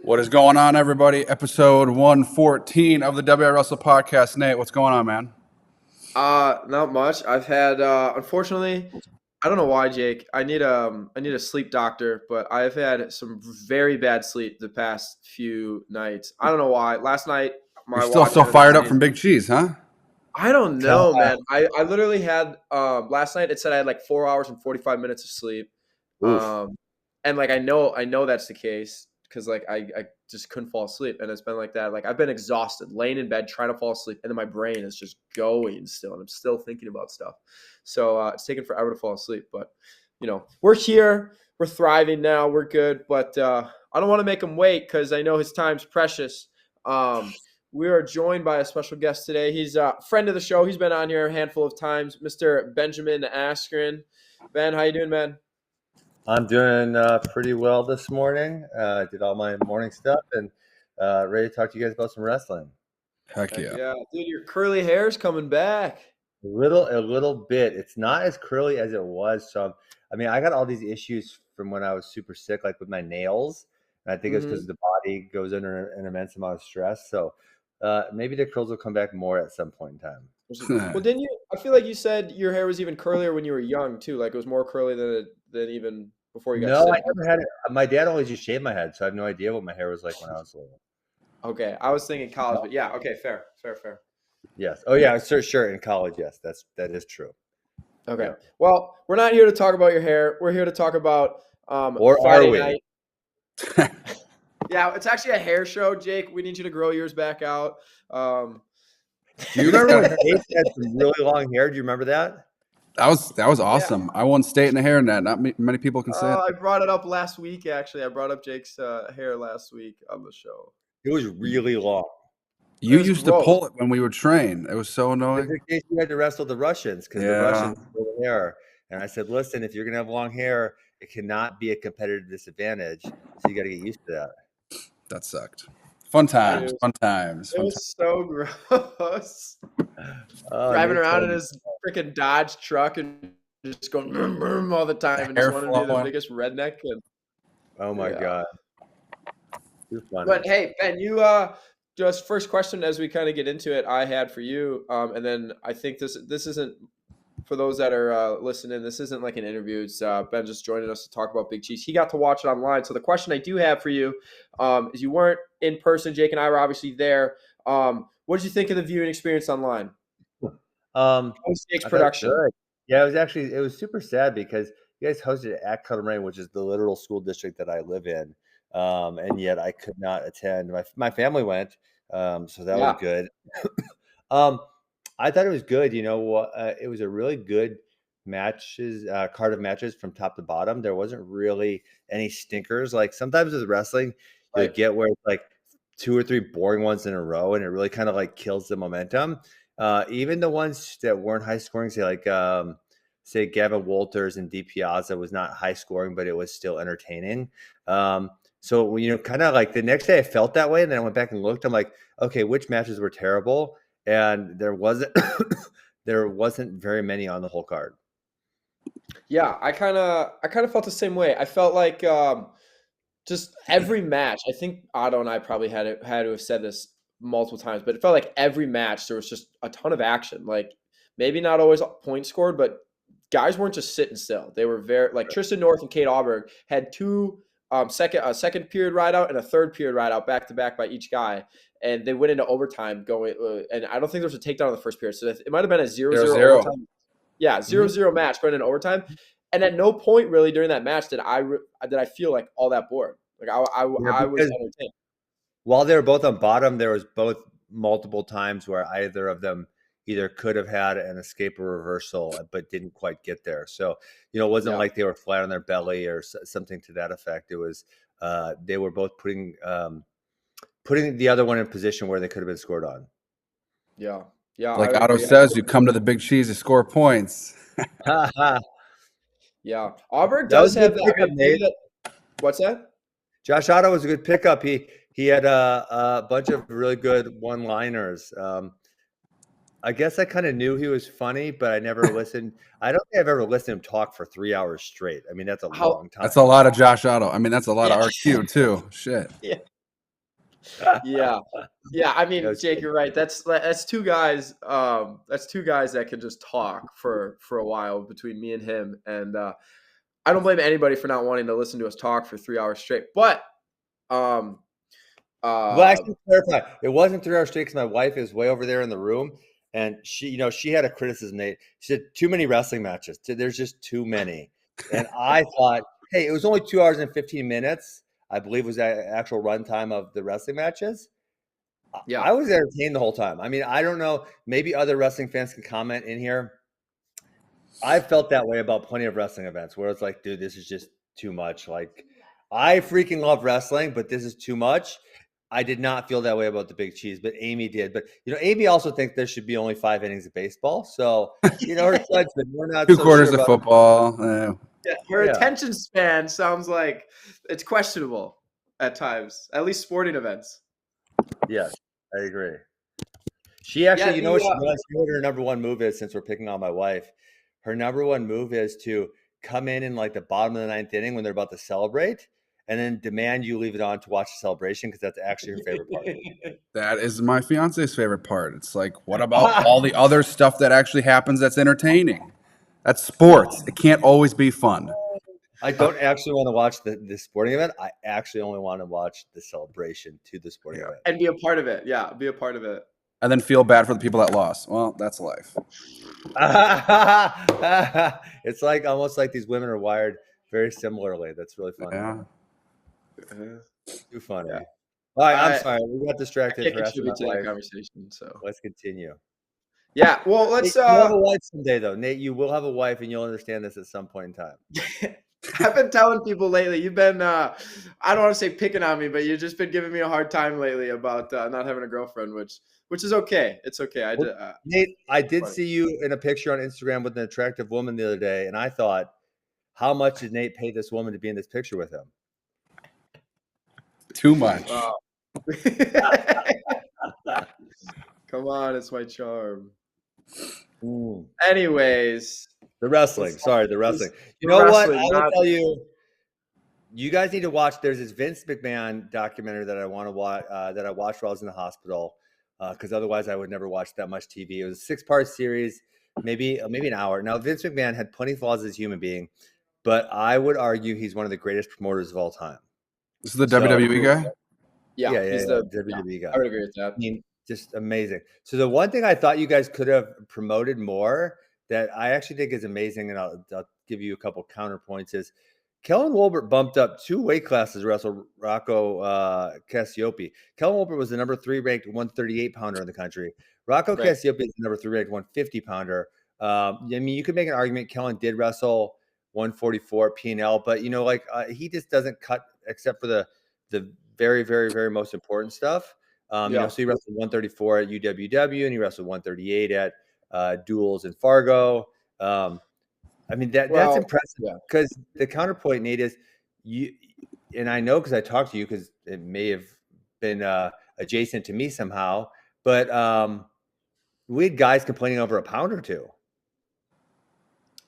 What is going on, everybody? Episode 114 of the WIwrestle podcast. Nate, what's going on, man? Not much. I've had unfortunately, I don't know why, Jake. I need a sleep doctor, but I've had some very bad sleep the past few nights. I don't know why. Last night my You're still watch so ended up fired up saying, from Big Cheese, huh? I don't know, man. I literally had last night it said I had like 4 hours and 45 minutes of sleep. Oof. Um and like I know that's the case because like I just couldn't fall asleep, and it's been like that. Like I've been exhausted, laying in bed trying to fall asleep, and then my brain is just going still, and I'm still thinking about stuff. So it's taken forever to fall asleep, but we're here, we're thriving now, we're good. But I don't want to make him wait because I know his time's precious. We are joined by a special guest today. He's a friend of the show. He's been on here a handful of times, Mr. Benjamin Askren. Ben, how you doing, man? I'm doing pretty well this morning. Did all my morning stuff and ready to talk to you guys about some wrestling. Heck Heck yeah. yeah, dude, your curly hair's coming back. A little bit. It's not as curly as it was. So, I mean, I got all these issues from when I was super sick, like with my nails. And I think it's because the body goes under an immense amount of stress. So maybe the curls will come back more at some point in time. Well, didn't you? I feel like you said your hair was even curlier when you were young too. Like it was more curly than even before you got No, sick. I never had it. My dad always just shaved my head, so I have no idea what my hair was like when I was little. Okay, I was thinking college, but yeah, okay, fair. Yes. Oh yeah, sure. In college, yes, that is true. Okay. Yeah. Well, we're not here to talk about your hair. We're here to talk about Or Friday are we? night. Yeah, it's actually a hair show, Jake. We need you to grow yours back out. Do you remember when Ace had some really long hair? Do you remember that? That was awesome. Yeah. I won state in the hair net. Not many people can say it. I brought it up last week, actually. I brought up Jake's hair last week on the show. It was really long. You used to pull it when we would train. It was so annoying. In case you had to wrestle the Russians, because the Russians pulled hair. And I said, listen, if you're going to have long hair, it cannot be a competitive disadvantage. So you got to get used to that. That sucked. Fun times. It was so gross. Driving around in his freaking Dodge truck and just going boom, boom all the time and just wanted to be the biggest redneck. And, oh my God. But hey, Ben, you just first question as we kind of get into it, I had for you, and then I think this isn't for those that are listening. This isn't like an interview. It's Ben just joining us to talk about Big Cheese. He got to watch it online. So the question I do have for you is, you weren't in person. Jake and I were obviously there. What did you think of the viewing experience online? Jake's production. Yeah, it was super sad because you guys hosted it at Askren, which is the literal school district that I live in. And yet I could not attend. My family went, so that was good. I thought it was good. You know, it was a really good card of matches from top to bottom. There wasn't really any stinkers. Like sometimes with wrestling, you get where it's like 2 or 3 boring ones in a row, and it really kind of like kills the momentum. Even the ones that weren't high scoring, say Gavin Walters and DiPiazza was not high scoring, but it was still entertaining. So, kind of like the next day I felt that way, and then I went back and looked. I'm like, okay, which matches were terrible? And there wasn't very many on the whole card. Yeah, I kind of felt the same way. I felt like just every match. I think Otto and I probably had to have said this multiple times, but it felt like every match there was just a ton of action. Like maybe not always point scored, but guys weren't just sitting still. They were very like Tristan North and Kate Ahlberg had two second period ride out and a third period ride out back to back by each guy, and they went into overtime going. And I don't think there was a takedown in the first period, so it might have been a 0-0 overtime. Yeah, 0-0 match going into overtime, and at no point really during that match did I feel like all that bored. Like I was entertained. While they were both on bottom, there was both multiple times where either of them either could have had an escape or reversal, but didn't quite get there. So, it wasn't like they were flat on their belly or something to that effect. It was they were both putting the other one in position where they could have been scored on. Yeah. Like Otto says, you come to the Big Cheese to score points. Yeah. Ahlberg does have that. What's that? Josh Otto was a good pickup. He had a bunch of really good one-liners. I guess I kind of knew he was funny, but I never listened. I don't think I've ever listened to him talk for 3 hours straight. I mean, that's a long time. That's a lot of Josh Otto. I mean, that's a lot of RQ too. Shit. Yeah. Yeah. I mean, Jake, you're right. That's two guys. That's two guys that can just talk for a while between me and him. And I don't blame anybody for not wanting to listen to us talk for 3 hours straight. But well, actually, clarify. It wasn't 3 hours straight because my wife is way over there in the room, and she had a criticism. Nate, she said too many wrestling matches. There's just too many, and I thought, hey, it was only 2 hours and 15 minutes. I believe was the actual runtime of the wrestling matches. Yeah. I was entertained the whole time. I mean, I don't know. Maybe other wrestling fans can comment in here. I felt that way about plenty of wrestling events where it's like, dude, this is just too much. Like, I freaking love wrestling, but this is too much. I did not feel that way about the Big Cheese, but Amy did. But Amy also thinks there should be only 5 innings of baseball. So, her judgment, we're not 2 quarters sure of football. Her attention span sounds like it's questionable at times, at least sporting events. Yes, I agree. She actually, what her number one move is, since we're picking on my wife. Her number one move is to come in like the bottom of the 9th inning when they're about to celebrate, and then demand you leave it on to watch the celebration because that's actually her favorite part. That is my fiance's favorite part. It's like, what about all the other stuff that actually happens that's entertaining? That's sports. It can't always be fun. I don't actually want to watch the sporting event. I actually only want to watch the celebration to the sporting event. And be a part of it. Yeah, be a part of it. And then feel bad for the people that lost. Well, that's life. It's like almost like these women are wired very similarly. That's really funny. Yeah. Too funny. Yeah. All right, I'm sorry. We got distracted for asking my wife. Conversation, so let's continue. Yeah, well, let's. You'll have a wife someday, though, Nate. You will have a wife, and you'll understand this at some point in time. I've been telling people lately. You've been, I don't want to say picking on me, but you've just been giving me a hard time lately about not having a girlfriend, which is okay. It's okay. Nate, I did see you in a picture on Instagram with an attractive woman the other day, and I thought, how much did Nate pay this woman to be in this picture with him? Too much. Come on, it's my charm. Anyways, the wrestling. The wrestling. You know what? I will tell you. You guys need to watch. There's this Vince McMahon documentary that I want to watch. That I watched while I was in the hospital. Because otherwise I would never watch that much TV. It was a 6-part series, maybe an hour. Now, Vince McMahon had plenty of flaws as a human being, but I would argue he's one of the greatest promoters of all time. This is the WWE guy? Yeah, he's the WWE guy. I would agree with that. I mean, just amazing. So the one thing I thought you guys could have promoted more that I actually think is amazing, and I'll give you a couple counterpoints, is Kellen Wolbert bumped up 2 weight classes to wrestle Rocco Cassiope. Kellen Wolbert was the number 3 ranked 138 pounder in the country. Rocco Cassiope is the number 3 ranked 150 pounder. I mean, you could make an argument Kellen did wrestle 144 P&L, but he just doesn't cut except for the very, very, very most important stuff. So he wrestled 134 at UWW and he wrestled 138 at Duels in Fargo. I mean, that's impressive because the counterpoint, Nate, is you, and I know because I talked to you because it may have been adjacent to me somehow, but we had guys complaining over a pound or 2.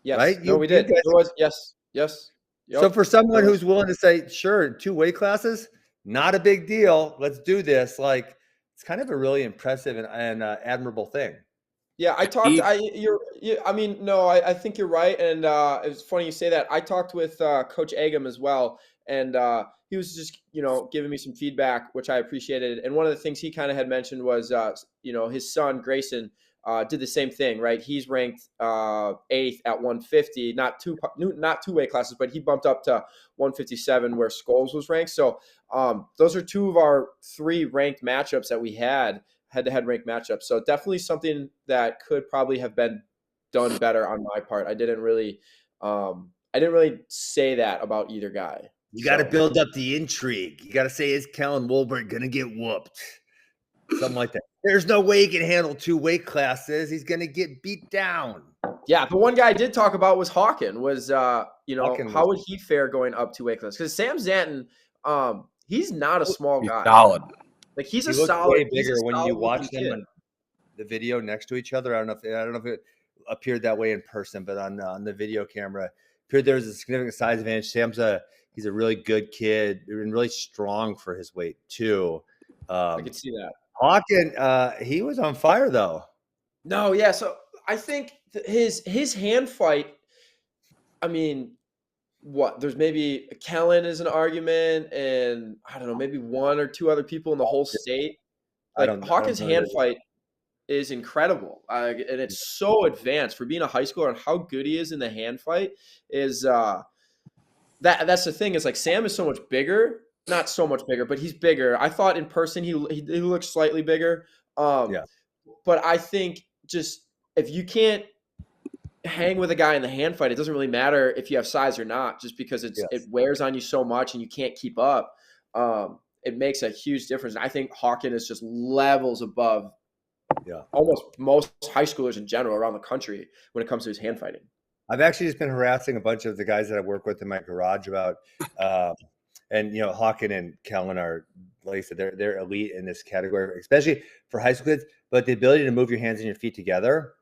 Yes. Right? No, we did. Yes. Yep. So for someone who's willing to say, sure, 2 weight classes, not a big deal. Let's do this. Like, it's kind of a really impressive and admirable thing. Yeah, I talked. I think you're right, and it's funny you say that. I talked with Coach Agam as well, and he was just giving me some feedback, which I appreciated. And one of the things he kind of had mentioned was his son Grayson did the same thing, right? He's ranked 8th at 150, not two weight classes, but he bumped up to 157 where Scholes was ranked. So those are 2 of our 3 ranked matchups that we had. Head-to-head ranked matchup. So definitely something that could probably have been done better on my part. I didn't really say that about either guy. You got to build up the intrigue. You got to say, is Kellen Wolbert going to get whooped? Something like that. There's no way he can handle 2 weight classes. He's going to get beat down. Yeah, the one guy I did talk about was Hawken. How would he fare going up 2 weight classes? Because Sam Zanton, he's not a small guy. Solid. Like he's a solid. Way bigger when you watch them on the video next to each other. I don't know if it appeared that way in person, but on the video camera, it appeared there was a significant size advantage. He's a really good kid and really strong for his weight too. I could see that. Hawken, he was on fire though. No, yeah. So I think his hand fight. I mean, what? There's maybe Kellen is an argument, and I don't know, maybe one or two other people in the whole state. Like I don't Hawkins' know. hand fight is incredible, and it's so advanced for being a high schooler, and how good he is in the hand fight is that's the thing. Is like Sam is so much bigger, not so much bigger, but he's bigger. I thought in person he looks slightly bigger. Yeah. But I think just if you can't hang with a guy in the hand fight, it doesn't really matter if you have size or not, just because it wears on you so much and you can't keep up. It makes a huge difference. And I think Hawken is just levels above almost most high schoolers in general around the country when it comes to his hand fighting. I've actually just been harassing a bunch of the guys that I work with in my garage about, and Hawken and Kellen are, like I said, they're elite in this category, especially for high school kids. But the ability to move your hands and your feet together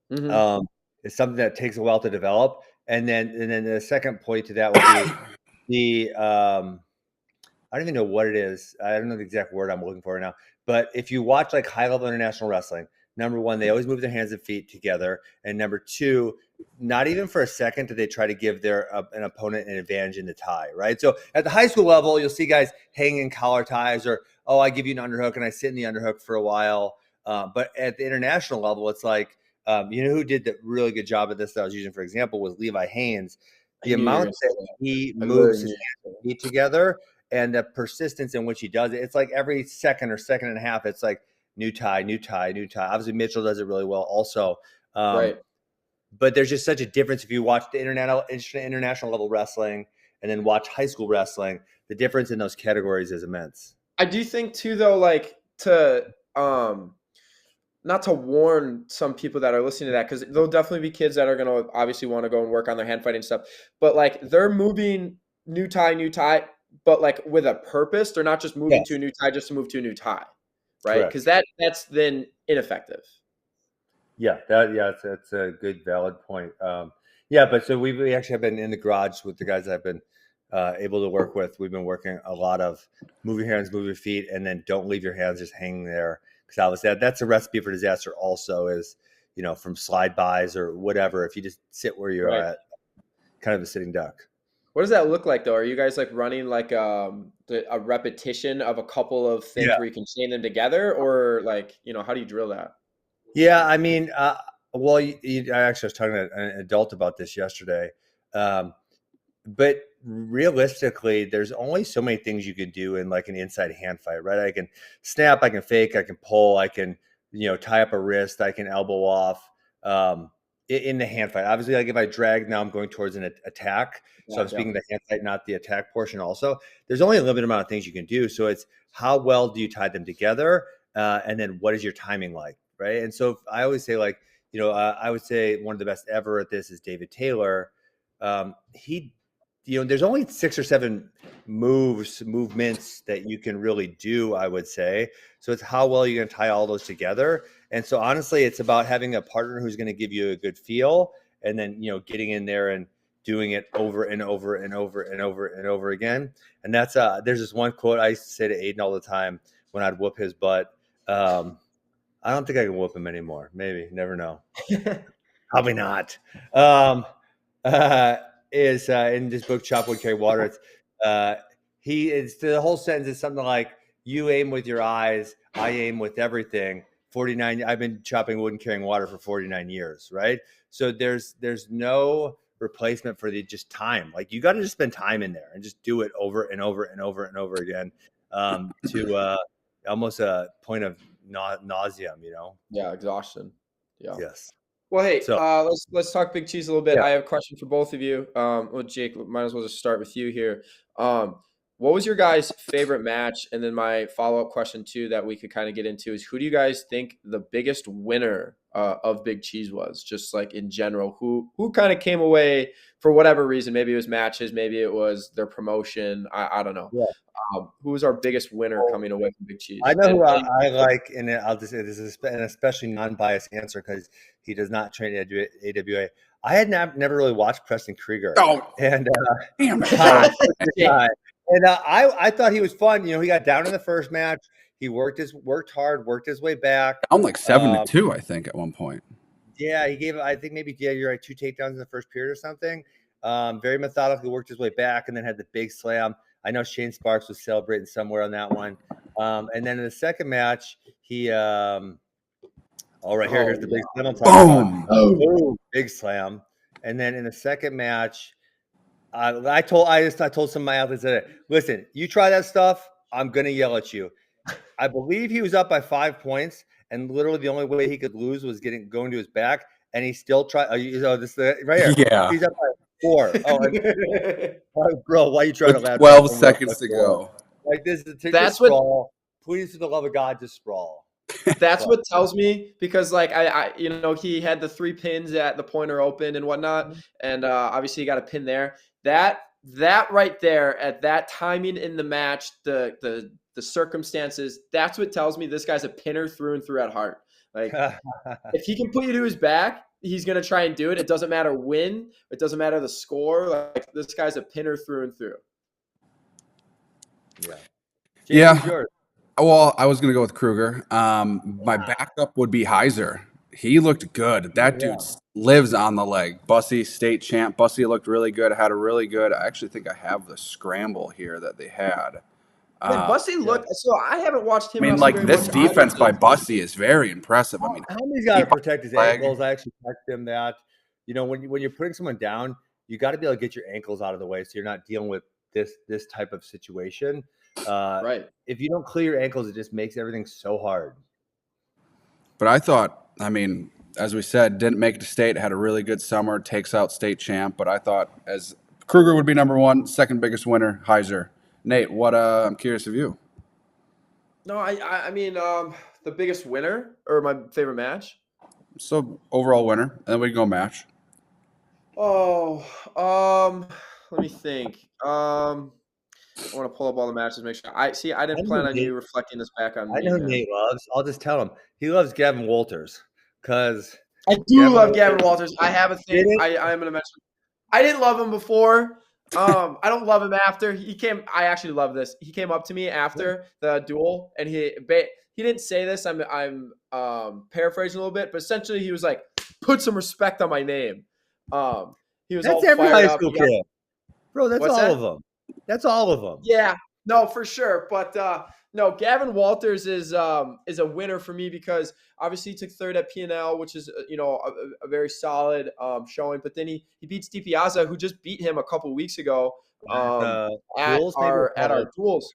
is something that takes a while to develop. And then the second point to that would be the I don't even know what it is. I don't know the exact word I'm looking for right now. But if you watch like high level international wrestling, number one, they always move their hands and feet together, and number two, not even for a second do they try to give an opponent an advantage in the tie, right? So at the high school level, you'll see guys hanging collar ties, or I give you an underhook and I sit in the underhook for a while. But at the international level, it's like who did the really good job of this that I was using for example was Levi Haynes. The amount that he moves his hands and feet together and the persistence in which he does it, it's like every second or second and a half, it's like new tie, new tie, new tie. Obviously, Mitchell does it really well also. Right. But there's just such a difference if you watch the international level wrestling and then watch high school wrestling. The difference in those categories is immense. I do think too, though, like to not to warn some people that are listening to that, because there'll definitely be kids that are going to obviously want to go and work on their hand fighting stuff. But like they're moving new tie, but like with a purpose. They're not just moving to a new tie just to move to a new tie, right? Because that's then ineffective. Yeah, that's a good valid point. But so we actually have been in the garage with the guys that I've been able to work with. We've been working a lot of move your hands, move your feet, and then don't leave your hands just hanging there. Because obviously that's a recipe for disaster also is, from slide bys or whatever. If you just sit where you're at, kind of a sitting duck. What does that look like though? Are you guys like running like a repetition of a couple of things where you can chain them together, or like, how do you drill that? Yeah, I mean, I actually was talking to an adult about this yesterday. But realistically, there's only so many things you can do in like an inside hand fight, right? I can snap, I can fake, I can pull, I can, tie up a wrist, I can elbow off in the hand fight. Obviously, like if I drag, now I'm going towards an attack. So I'm speaking the hand fight, not the attack portion also. There's only a limited amount of things you can do. So it's how well do you tie them together? And then what is your timing like, right? And so I always say like, I would say one of the best ever at this is David Taylor. There's only 6 or 7 movements that you can really do, I would say. So it's how well you're going to tie all those together. And so honestly, it's about having a partner who's going to give you a good feel, and then, getting in there and doing it over and over and over and over and over again. And that's there's this one quote I used to say to Aiden all the time when I'd whoop his butt. I don't think I can whoop him anymore. Maybe, never know. Probably not. Is in this book, Chop Wood, Carry Water. It's the whole sentence is something like, you aim with your eyes, I aim with everything. 49. I've been chopping wood and carrying water for 49 years, right? So there's no replacement for the just time. Like you got to just spend time in there and just do it over and over and over and over again to almost a point of nauseum, Yeah, exhaustion. Yeah. Yes. Well, hey, let's talk Big Cheese a little bit. Yeah. I have a question for both of you. Well, Jake, might as well just start with you here. What was your guys' favorite match? And then my follow-up question too that we could kind of get into is, who do you guys think the biggest winner of Big Cheese was? Just like in general, who kind of came away for whatever reason? Maybe it was matches, maybe it was their promotion. I don't know. Yeah. Who was our biggest winner coming away from Big Cheese? I know who I like, and I'll just say this is an especially non-biased answer because he does not train at AWA. I had never really watched Preston Krieger. Oh, and damn it. And I thought he was fun. He got down in the first match. He worked hard, worked his way back. Down like 7-2, I think, at one point. Yeah, he gave, I think maybe, you're right, 2 takedowns in the first period or something. Very methodically worked his way back and then had the big slam. I know Shane Sparks was celebrating somewhere on that one. And then in the second match, he here's the big slam I'm talking about. Oh, big slam. And then in the second match, I told some of my athletes that, listen, you try that stuff, I'm gonna yell at you. I believe he was up by 5 points, and literally the only way he could lose was going to his back, and he still tried. This right here. Yeah, he's up by 4. Oh, bro, why are you trying to laugh? 12 seconds to go. Like this, that's what. Sprawl. Please, for the love of God, just sprawl. That's what tells me, because like I he had the 3 pins at the Pointer Open and whatnot, and obviously he got a pin there. That right there at that timing in the match, the circumstances, that's what tells me this guy's a pinner through and through at heart. Like if he can put you to his back, he's gonna try and do it. It doesn't matter when, it doesn't matter the score. Like this guy's a pinner through and through. Yeah. Yeah. Well, I was going to go with Kruger. My backup would be Heiser. He looked good. That dude lives on the leg. Bussy, state champ. Bussy looked really good. Had a really good. I actually think I have the scramble here that they had. Bussy looked. So I haven't watched him. I mean, like this defense by Bussy is very impressive. I mean, he's got to protect his ankles. I actually texted him that. When you're putting someone down, you got to be able to get your ankles out of the way so you're not dealing with this type of situation. Right. If you don't clear your ankles, it just makes everything so hard. But I thought, I mean, as we said, didn't make it to state, had a really good summer, takes out state champ. But I thought as Kruger would be number 1, second biggest winner, Heiser. Nate, what? I'm curious of you. No, I mean, the biggest winner or my favorite match. So overall winner, and then we can go match. Oh, let me think. I want to pull up all the matches, make sure. I didn't plan on you reflecting this back on me. I know Nate loves. I'll just tell him he loves Gavin Walters because I do love Gavin Walters. I have a thing. I'm going to mention. I didn't love him before. I don't love him after he came. I actually love this. He came up to me after the duel, and he didn't say this. I'm paraphrasing a little bit, but essentially he was like, "Put some respect on my name." He was. That's every high school kid, bro. That's all of them. That's all of them. Yeah, no, for sure. But no, Gavin Walters is a winner for me because obviously he took third at P&L, which is a very solid showing. But then he beats DiPiazza, who just beat him a couple weeks ago at our duels.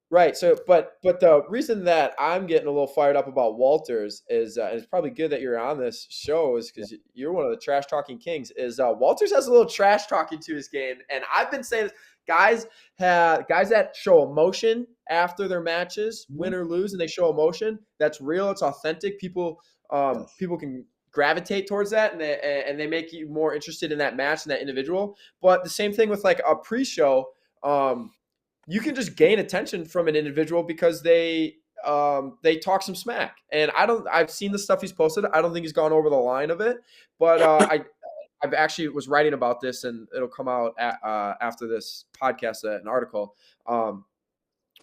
Right. So, but the reason that I'm getting a little fired up about Walters is, and it's probably good that you're on this show, is because you're one of the trash talking kings. Is Walters has a little trash talking to his game, and I've been saying this. Guys that show emotion after their matches, win or lose, and they show emotion. That's real. It's authentic. People can gravitate towards that, and they make you more interested in that match and that individual. But the same thing with like a pre-show. You can just gain attention from an individual because they talk some smack. And I've seen the stuff he's posted. I don't think he's gone over the line of it, but I've actually was writing about this, and it'll come out after this podcast, an article.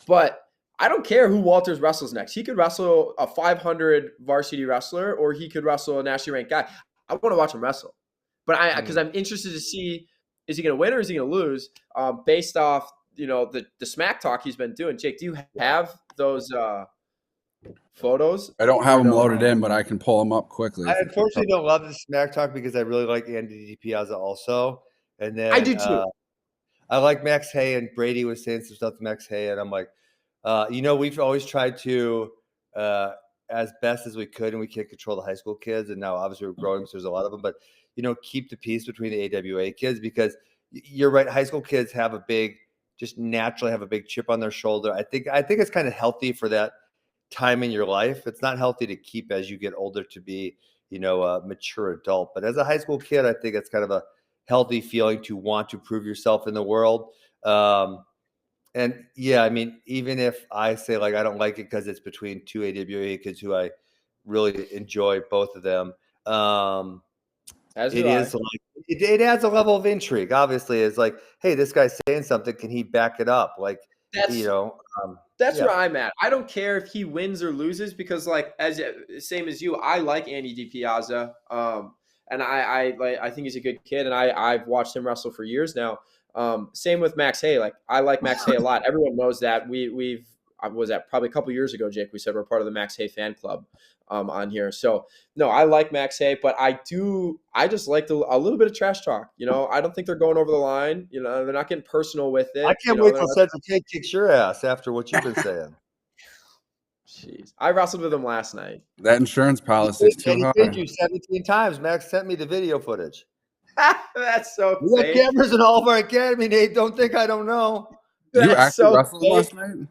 But I don't care who Walters wrestles next. He could wrestle a 500 varsity wrestler, or he could wrestle a nationally ranked guy. I want to watch him wrestle, but because I'm interested to see, is he going to win or is he going to lose based off the smack talk he's been doing. Jake, do you have those photos? I don't have them loaded in, but I can pull them up quickly. I unfortunately don't love the smack talk because I really like Andy DiPiazza also. And then I do too. I like Max Hay, and Brady was saying some stuff to Max Hay, and I'm like, we've always tried to, as best as we could, and we can't control the high school kids, and now obviously we're growing, so there's a lot of them, but keep the peace between the AWA kids, because you're right, high school kids just naturally have a big chip on their shoulder. I think it's kind of healthy for that time in your life. It's not healthy to keep as you get older to be, a mature adult. But as a high school kid, I think it's kind of a healthy feeling to want to prove yourself in the world. And yeah, I mean, even if I say like I don't like it because it's between two AWA kids who I really enjoy both of them. It adds a level of intrigue. Obviously, it's like, hey, this guy's saying something. Can he back it up? Like, That's where I'm at. I don't care if he wins or loses because, like, same as you, I like Andy DiPiazza, and I think he's a good kid, and I've watched him wrestle for years now. Same with Max Hay. Like, I like Max Hay a lot. Everyone knows that. I was at probably a couple years ago, Jake. We said we're part of the Max Hay fan club on here. So no, I like Max Hay, but I just like a little bit of trash talk. You know, I don't think they're going over the line. You know, they're not getting personal with it. I can't wait till Central K kicks your ass after what you've been saying. Jeez, I wrestled with him last night. That insurance policy is too high. He paid you 17 times. Max sent me the video footage. That's so we got cameras in all of our academy, Nate. Don't think I don't know. You actually wrestled last night?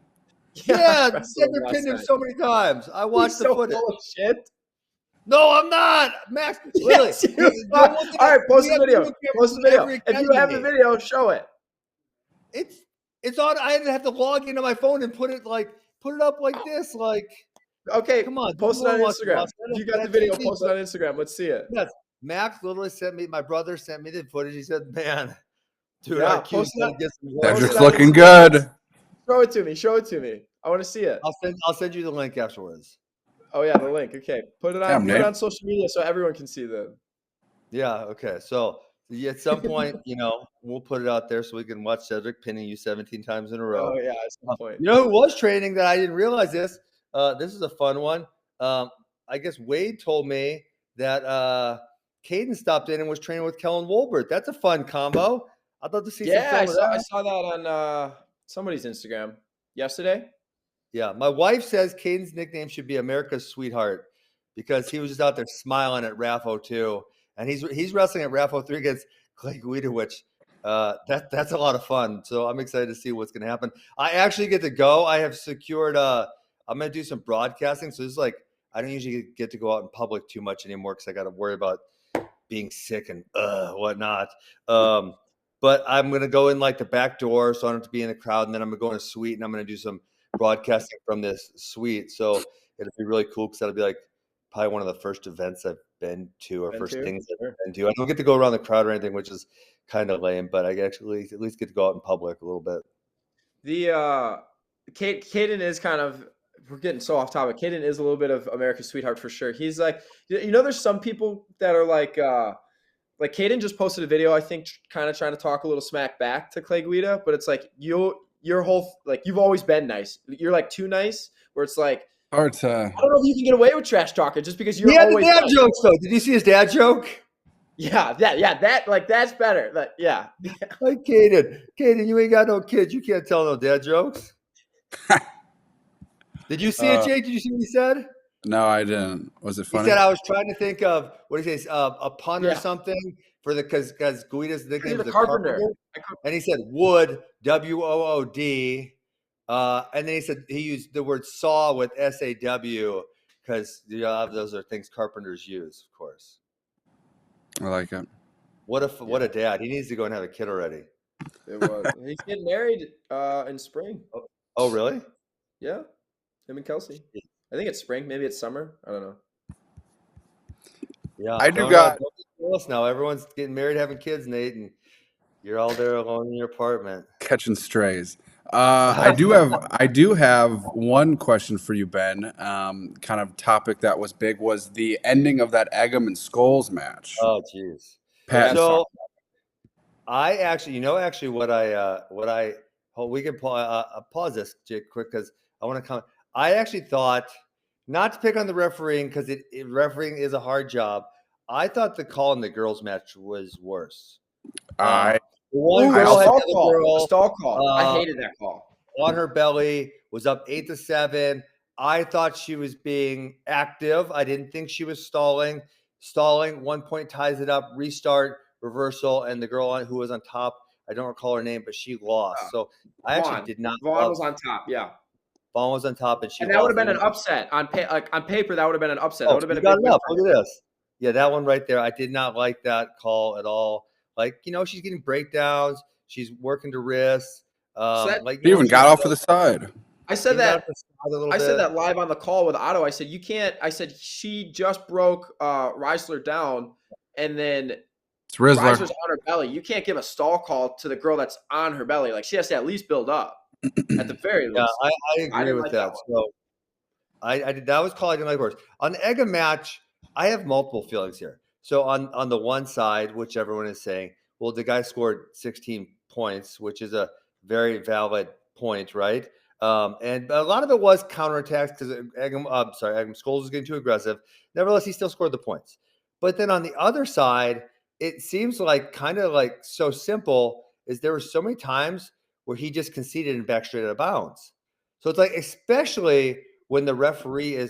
Yeah, I've pinned him so many times. I watched the footage. Full of shit. No, I'm not. Max, yes, all right, post the video. Post the video. If you have the video, show it. It's on. I have to log into my phone and put it up like this. Like, okay, come on, post it on Instagram. If you got the video, post it on Instagram. Let's see it. Yes. Max literally sent me. My brother sent me the footage. He said, "Man, dude, Cedric's looking good." Show it to me. Show it to me. I want to see it. I'll send you the link afterwards. Oh yeah, the link. Okay, put it on social media so everyone can see that. Yeah. Okay. So at some point, we'll put it out there so we can watch Cedric pinning you 17 times in a row. Oh yeah, at some point. You know who was training that I didn't realize this? This is a fun one. I guess Wade told me that Caden stopped in and was training with Kellen Wolbert. That's a fun combo. I'd love to see some film of that. I saw that on somebody's Instagram yesterday. Yeah, my wife says Caden's nickname should be America's Sweetheart because he was just out there smiling at RAFO 2, and he's wrestling at RAFO 3 against Clay Guida, which that's a lot of fun. So I'm excited to see what's going to happen. I actually get to go. I have secured. I'm going to do some broadcasting. So this is like I don't usually get to go out in public too much anymore because I got to worry about being sick and whatnot. But I'm going to go in like the back door, so I don't have to be in the crowd, and then I'm going to go in a suite, and I'm going to do some broadcasting from this suite. So it'll be really cool because that'll be like probably one of the first events I've been to or first things I've been to. I don't get to go around the crowd or anything, which is kind of lame, but I actually at least get to go out in public a little bit. The Caden is kind of, we're getting so off topic. Caden is a little bit of America's Sweetheart for sure. He's like, there's some people that are like Caden just posted a video, I think, kind of trying to talk a little smack back to Clay Guida, but it's like your whole, like, you've always been nice. You're like too nice, where it's like, hard to. I don't know if you can get away with trash talking just because you're always. He had the dad jokes though. Did you see his dad joke? Yeah, that's better. Yeah. Like Caden, you ain't got no kids. You can't tell no dad jokes. Did you see it, Jake? Did you see what he said? No, I didn't. Was it funny? He said, I was trying to think of, what did he say, a pun or something for because Guida's nickname is the Carpenter. And he said wood, WOOD. And then he said he used the word saw with SAW because those are things carpenters use, of course. I like it. What a dad. He needs to go and have a kid already. It was. He's getting married in spring. Oh, really? Yeah. Him and Kelsey. I think it's spring. Maybe it's summer. I don't know. Yeah. I do got. Now everyone's getting married, having kids, Nate, and you're all there alone in your apartment. Catching strays. I do have one question for you, Ben. Kind of topic that was big was the ending of that Eggum and Scholes match. Oh, jeez. So I actually, we can pause this, Jake, quick because I want to comment. I actually thought, not to pick on the refereeing because refereeing is a hard job. I thought the call in the girls' match was worse. Stall call. I hated that call. On her belly, was up 8-7. I thought she was being active. I didn't think she was stalling. 1 point ties it up, restart, reversal, and the girl who was on top, I don't recall her name, but she lost. So I actually did not. Vaughn was on top, yeah. Vaughn was on top, and that would have been an upset on paper. That would have been an upset. That would have been a big Look at this. Yeah, that one right there. I did not like that call at all. Like, she's getting breakdowns. She's working to wrists. She even got off to the side. I said that. I said that live on the call with Otto. I said you can't. I said she just broke Reisler down, and then Reisler's on her belly. You can't give a stall call to the girl that's on her belly. Like she has to at least build up. At the very least. Yeah, I agree with like that. So I did that was called I didn't like horse. On the egg and match, I have multiple feelings here. So on the one side, which everyone is saying, well, the guy scored 16 points, which is a very valid point, right? And a lot of it was counterattacks because Eggum Scholes was getting too aggressive. Nevertheless, he still scored the points. But then on the other side, it seems like kind of like so simple is there were so many times where he just conceded and back straight out of bounds. So it's like, especially when the referee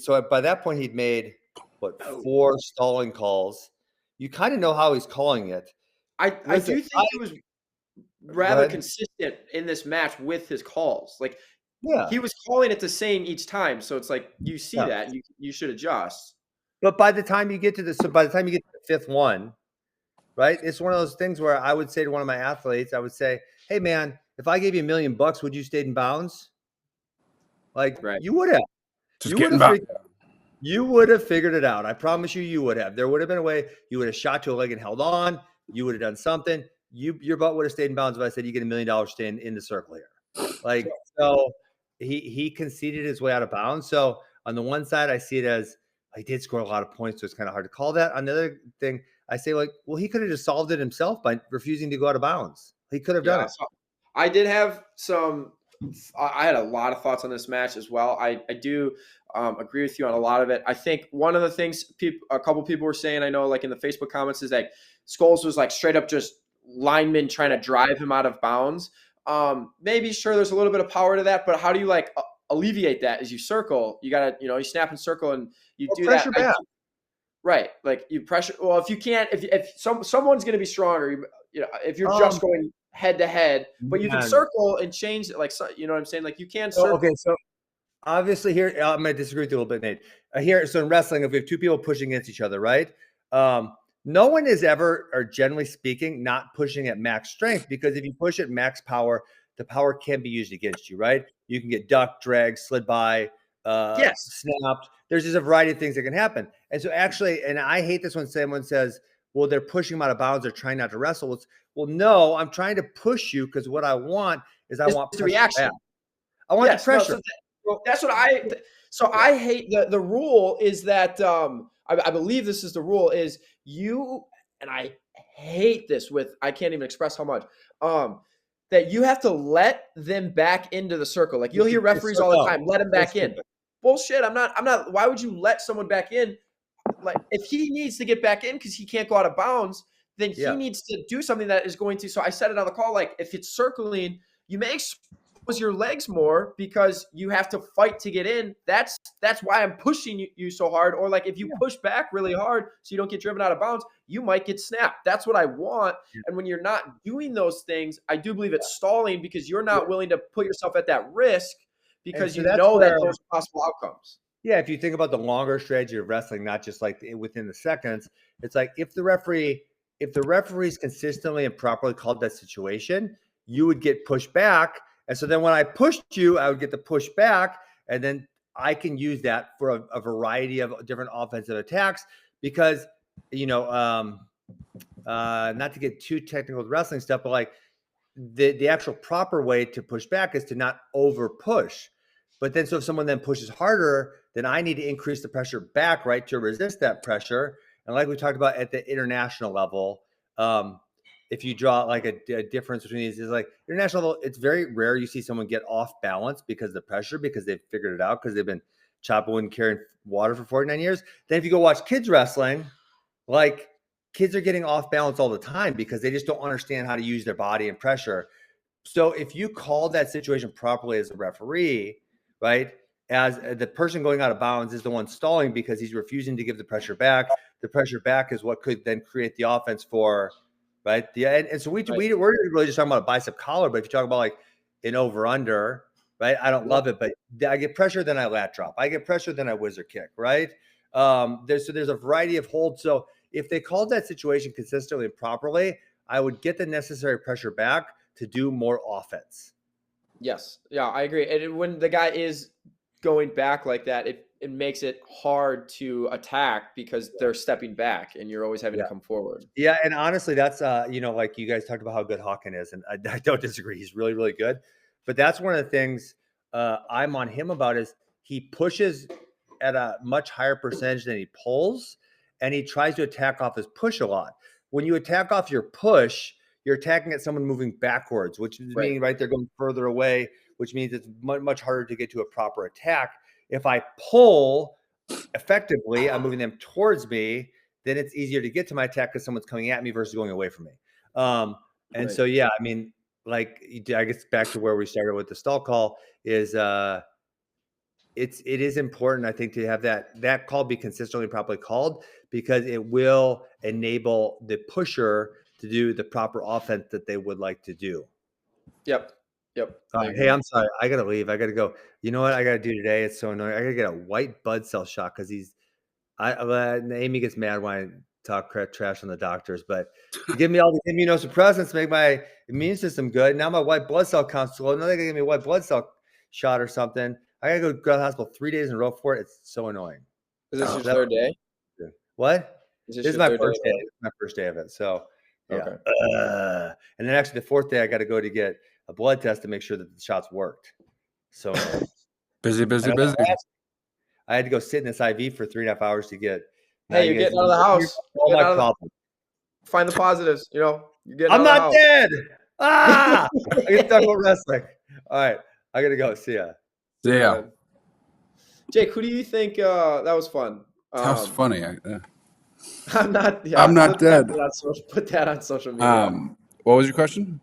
so by that point he'd made what 4 stalling calls. You kind of know how he's calling it. I do think he was rather ahead. consistent in this match with his calls. Like Yeah. he was calling it the same each time. So it's like you see that you should adjust. But by the time you get to the 5th one, right? It's one of those things where I would say to one of my athletes, I would say, "Hey man, if I gave you $1 million, would you stay in bounds?" Like you would have. Just getting back. You would have figured it out. I promise you would have. There would have been a way. You would have shot to a leg and held on. You would have done something. Your butt would have stayed in bounds if I said you get $1 million staying in the circle here. Like so, he conceded his way out of bounds. So on the one side, I see it as he did score a lot of points, so it's kind of hard to call that. On the other thing, I say like, well, he could have just solved it himself by refusing to go out of bounds. He could have done it. So I did have some. I had a lot of thoughts on this match as well. I do agree with you on a lot of it. I think one of the things a couple people were saying, I know like in the Facebook comments, is that Scholes was like straight up just lineman trying to drive him out of bounds. Maybe sure there's a little bit of power to that, but how do you like alleviate that? As you circle, you gotta, you snap and circle and you do pressure that. Back. Right. Like you pressure. Well, if you can't, if someone's going to be stronger, if you're just going head to head, but you can circle and change it. Like, you know what I'm saying? Like you can circle. Okay. So obviously here, I'm going to disagree with you a little bit, Nate. So in wrestling, if we have two people pushing against each other, right? No one is ever, or generally speaking, not pushing at max strength, because if you push at max power, the power can be used against you, right? You can get ducked, dragged, slid by, snapped. There's just a variety of things that can happen. And so actually, and I hate this when someone says, well, they're pushing him out of bounds, they're trying not to wrestle. Well, no, I'm trying to push you because what I want is I want the reaction. Back. I want the pressure. No, that's what I hate. The rule is that I believe this is the rule is you, and I hate this I can't even express how much, that you have to let them back into the circle. Like you'll hear referees all the time, let them back in. Bullshit. I'm not. Why would you let someone back in? Like if he needs to get back in because he can't go out of bounds, then he needs to do something that is going to. So I said it on the call. Like if it's circling, you may expose your legs more because you have to fight to get in. That's why I'm pushing you so hard. Or like if you push back really hard so you don't get driven out of bounds, you might get snapped. That's what I want. And when you're not doing those things, I do believe it's stalling because you're not willing to put yourself at that risk. Because you know that there's possible outcomes. Yeah, if you think about the longer strategy of wrestling, not just like within the seconds, it's like if the referee's consistently and properly called that situation, you would get pushed back. And so then when I pushed you, I would get the push back, and then I can use that for a variety of different offensive attacks because, not to get too technical with wrestling stuff, but like the actual proper way to push back is to not over push. But then, so if someone then pushes harder, then I need to increase the pressure back, right, to resist that pressure. And like we talked about at the international level, if you draw like a difference between these, is like international level, it's very rare you see someone get off balance because of the pressure, because they've figured it out, because they've been chopping wood and carrying water for 49 years. Then if you go watch kids wrestling, like kids are getting off balance all the time because they just don't understand how to use their body and pressure. So if you call that situation properly as a referee, right, as the person going out of bounds is the one stalling because he's refusing to give the pressure back. The pressure back is what could then create the offense for, right? And so we're really just talking about a bicep collar, but if you talk about like an over under, right? I don't love it, but I get pressure, then I lat drop. I get pressure, then I whizzer kick, right? There's a variety of holds. So if they called that situation consistently and properly, I would get the necessary pressure back to do more offense. Yes. Yeah, I agree. And when the guy is going back like that, it makes it hard to attack because they're stepping back and you're always having to come forward. Yeah, and honestly, that's like you guys talked about how good Hawken is, and I don't disagree. He's really, really good. But that's one of the things I'm on him about is he pushes at a much higher percentage than he pulls, and he tries to attack off his push a lot. When you attack off your push, you're attacking at someone moving backwards, which means they're going further away, which means it's much harder to get to a proper attack. If I pull effectively, I'm moving them towards me, then it's easier to get to my attack because someone's coming at me versus going away from me. So, yeah, I mean, like, I guess back to where we started with the stall call is it is important, I think, to have that call be consistently properly called because it will enable the pusher to do the proper offense that they would like to do. Yep. Hey, I'm sorry. I got to leave. I got to go. You know what I got to do today? It's so annoying. I got to get a white blood cell shot because Amy gets mad when I talk trash on the doctors, but you give me all the immunosuppressants to make my immune system good. Now my white blood cell count's low. Now they give me a white blood cell shot or something. I got to go to the hospital 3 days in a row for it. It's so annoying. Is this your third day? What? This is my first day. This is my first day of it. So, yeah. Okay. And then actually the fourth day, I got to go to get a blood test to make sure that the shots worked. So busy. I had to go sit in this IV for 3.5 hours to get. Hey, you're getting out of the house. All my problems. Find the positives. You're getting. I'm not dead. I get stuck with wrestling. All right, I gotta go. See ya. Jake, who do you think that was fun? That was funny. I'm not. Yeah, I'm not dead. Put that on social media. What was your question?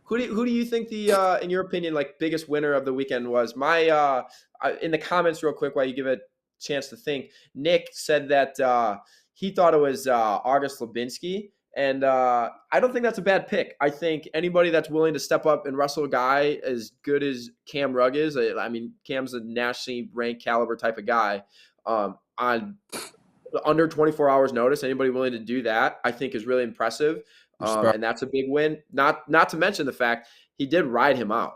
Who do you think the in your opinion biggest winner of the weekend was? My in the comments real quick while you give it a chance to think. Nick said that he thought it was August Lubinsky, and I don't think that's a bad pick. I think anybody that's willing to step up and wrestle a guy as good as Cam Rugg is. I mean, Cam's a nationally ranked caliber type of guy. On under 24 hours notice, anybody willing to do that, I think is really impressive. And that's a big win. Not to mention the fact he did ride him out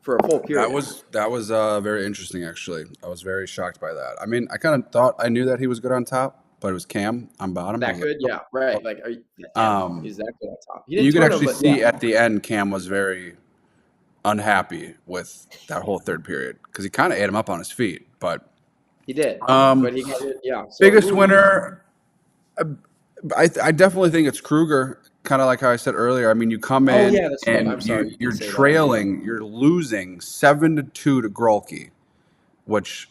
for a full period. That was very interesting, actually. I was very shocked by that. I mean, I kind of thought I knew that he was good on top, but it was Cam on bottom. That good, yeah, right. He's that good on top. You could actually see at the end, Cam was very unhappy with that whole third period because he kind of ate him up on his feet, but he did. But he got it, yeah. So biggest winner, I definitely think it's Kruger. Kind of like how I said earlier. I mean, you come in and you're trailing, you're losing 7-2 to Grolke, which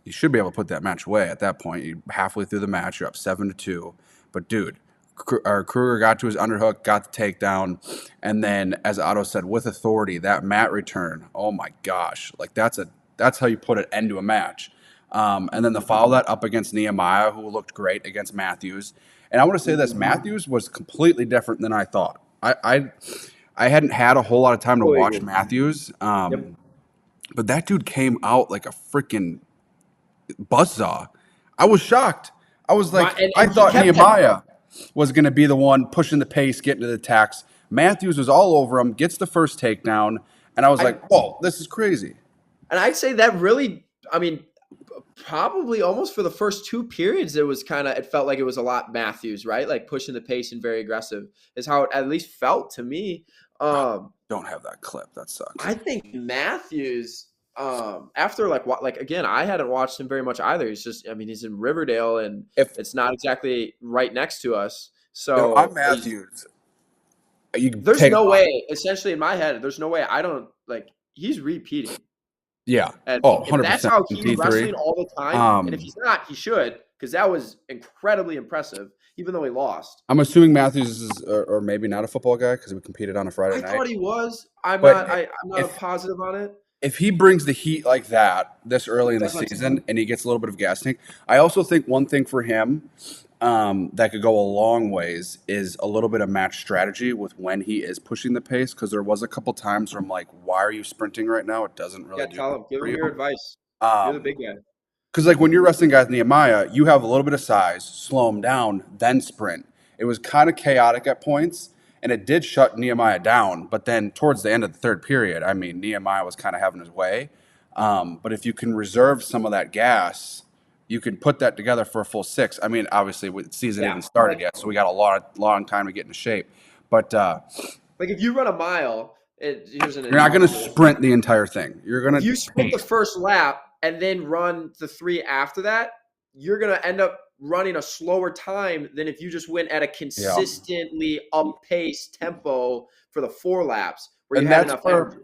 you should be able to put that match away at that point. You're halfway through the match, you're up 7-2. But dude, Kruger got to his underhook, got the takedown, and then, as Otto said, with authority, that mat return. Oh my gosh, that's how you put an end to a match. And then the follow that up against Nehemiah, who looked great against Matthews. And I want to say this, Matthews was completely different than I thought. I hadn't had a whole lot of time to watch Matthews, but that dude came out like a freaking buzzsaw. I was shocked. I was like, I thought Nehemiah was going to be the one pushing the pace, getting to the attacks. Matthews was all over him, gets the first takedown, and I was like, whoa, this is crazy. And I'd say that really, I mean, probably almost for the first two periods, it felt like it was a lot Matthews, right? Like pushing the pace and very aggressive is how it at least felt to me. Don't have that clip. That sucks. I think Matthews, after again, I hadn't watched him very much either. He's in Riverdale and it's not exactly right next to us. So I'm Matthews. There's no way, essentially in my head, there's no way he's repeating. Yeah. And 100%. That's how he's wrestling all the time. And if he's not, he should, because that was incredibly impressive, even though he lost. I'm assuming Matthews is, or maybe not a football guy because we competed on a Friday night. I thought he was. I'm not positive on it. If he brings the heat like that this early in the season and he gets a little bit of gas tank, I also think one thing for him that could go a long ways is a little bit of match strategy with when he is pushing the pace, because there was a couple times where I'm like, why are you sprinting right now? It doesn't really tell him. Give him your advice. You're the big guy. Because when you're wrestling guys Nehemiah, you have a little bit of size, slow him down, then sprint. It was kind of chaotic at points, and it did shut Nehemiah down. But then towards the end of the third period, I mean, Nehemiah was kind of having his way. But if you can reserve some of that gas, you can put that together for a full 6. I mean, obviously, the season isn't started yet, so we got a long time to get into shape. But like if you run a mile, here's an you're not going to sprint the entire thing. You're going to. If you sprint the first lap and then run the 3 after that, you're going to end up running a slower time than if you just went at a consistently up-paced tempo for the 4 laps where you had enough energy.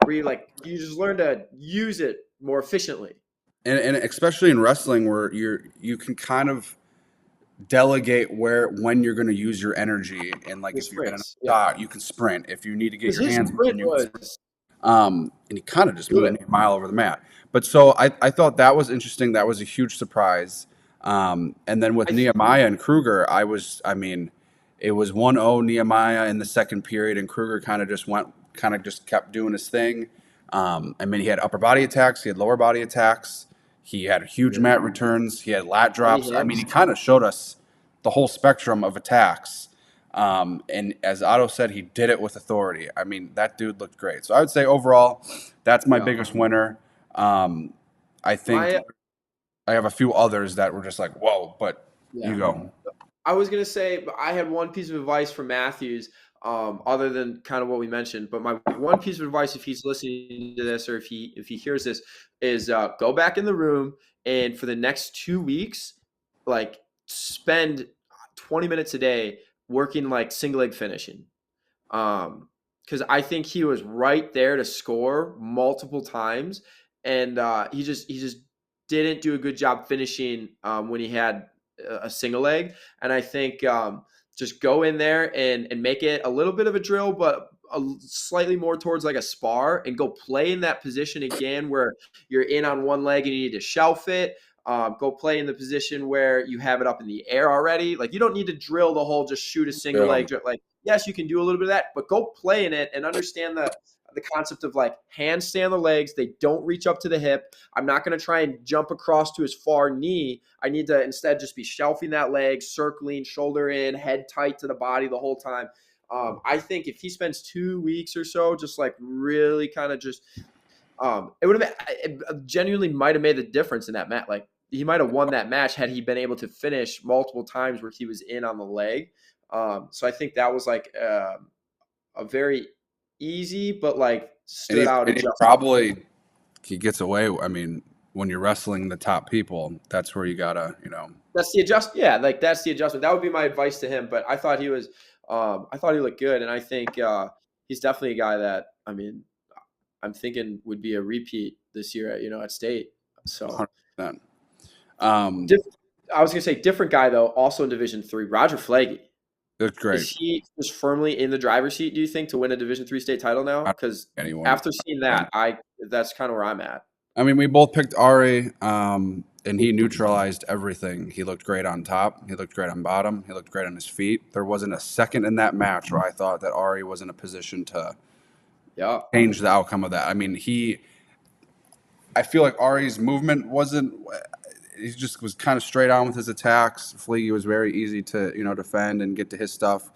Where you just learn to use it more efficiently. And especially in wrestling where you can kind of delegate when you're going to use your energy, and like if you're in a shot, you can sprint. If you need to get your hands in, you can sprint. And he kind of just moved a mile over the mat. But so I thought that was interesting. That was a huge surprise. And then with Nehemiah and Kruger, it was 1-0 Nehemiah in the second period, and Kruger kind of just kept doing his thing. I mean, he had upper body attacks, he had lower body attacks, he had huge mat returns, he had lat drops. I mean, he kind of showed us the whole spectrum of attacks. And as Otto said, he did it with authority. I mean, that dude looked great. So I would say overall, that's my biggest winner. I think I have a few others that were just like, whoa, but you go. I was going to say, I had one piece of advice for Matthews, other than kind of what we mentioned. But my one piece of advice, if he's listening to this or if he hears this, is go back in the room and for the next 2 weeks, like spend 20 minutes a day working like single leg finishing. Because I think he was right there to score multiple times, and he just didn't do a good job finishing when he had a single leg. And I think just go in there and make it a little bit of a drill, but slightly more towards like a spar, and go play in that position again where you're in on one leg and you need to shelf it. Go play in the position where you have it up in the air already. Like, you don't need to drill the whole just shoot a single leg. Like, yes, you can do a little bit of that, but go play in it and understand the concept of like handstand the legs. They don't reach up to the hip. I'm not going to try and jump across to his far knee. I need to instead just be shelving that leg, circling, shoulder in, head tight to the body the whole time. I think if he spends 2 weeks or so, just like really kind of just, it would have been, it genuinely might have made the difference in that match. Like, he might have won that match had he been able to finish multiple times where he was in on the leg. So I think that was like a very easy, but like stood out. And he gets away. I mean, when you're wrestling the top people, that's where you gotta, That's the adjustment. Yeah, like that's the adjustment. That would be my advice to him. But I thought he was, I thought he looked good, and I think he's definitely a guy that, I mean, I'm thinking would be a repeat this year at state. So 100%. I was gonna say different guy though, also in Division III, Roger Flaggy. That's great. Is he just firmly in the driver's seat, do you think, to win a Division III state title now? Because after seeing that, that's kind of where I'm at. I mean, we both picked Ari, and he neutralized everything. He looked great on top. He looked great on bottom. He looked great on his feet. There wasn't a second in that match where I thought that Ari was in a position to change the outcome of that. I mean, I feel like Ari's movement wasn't – he just was kind of straight on with his attacks. Fleagy was very easy to, defend and get to his stuff.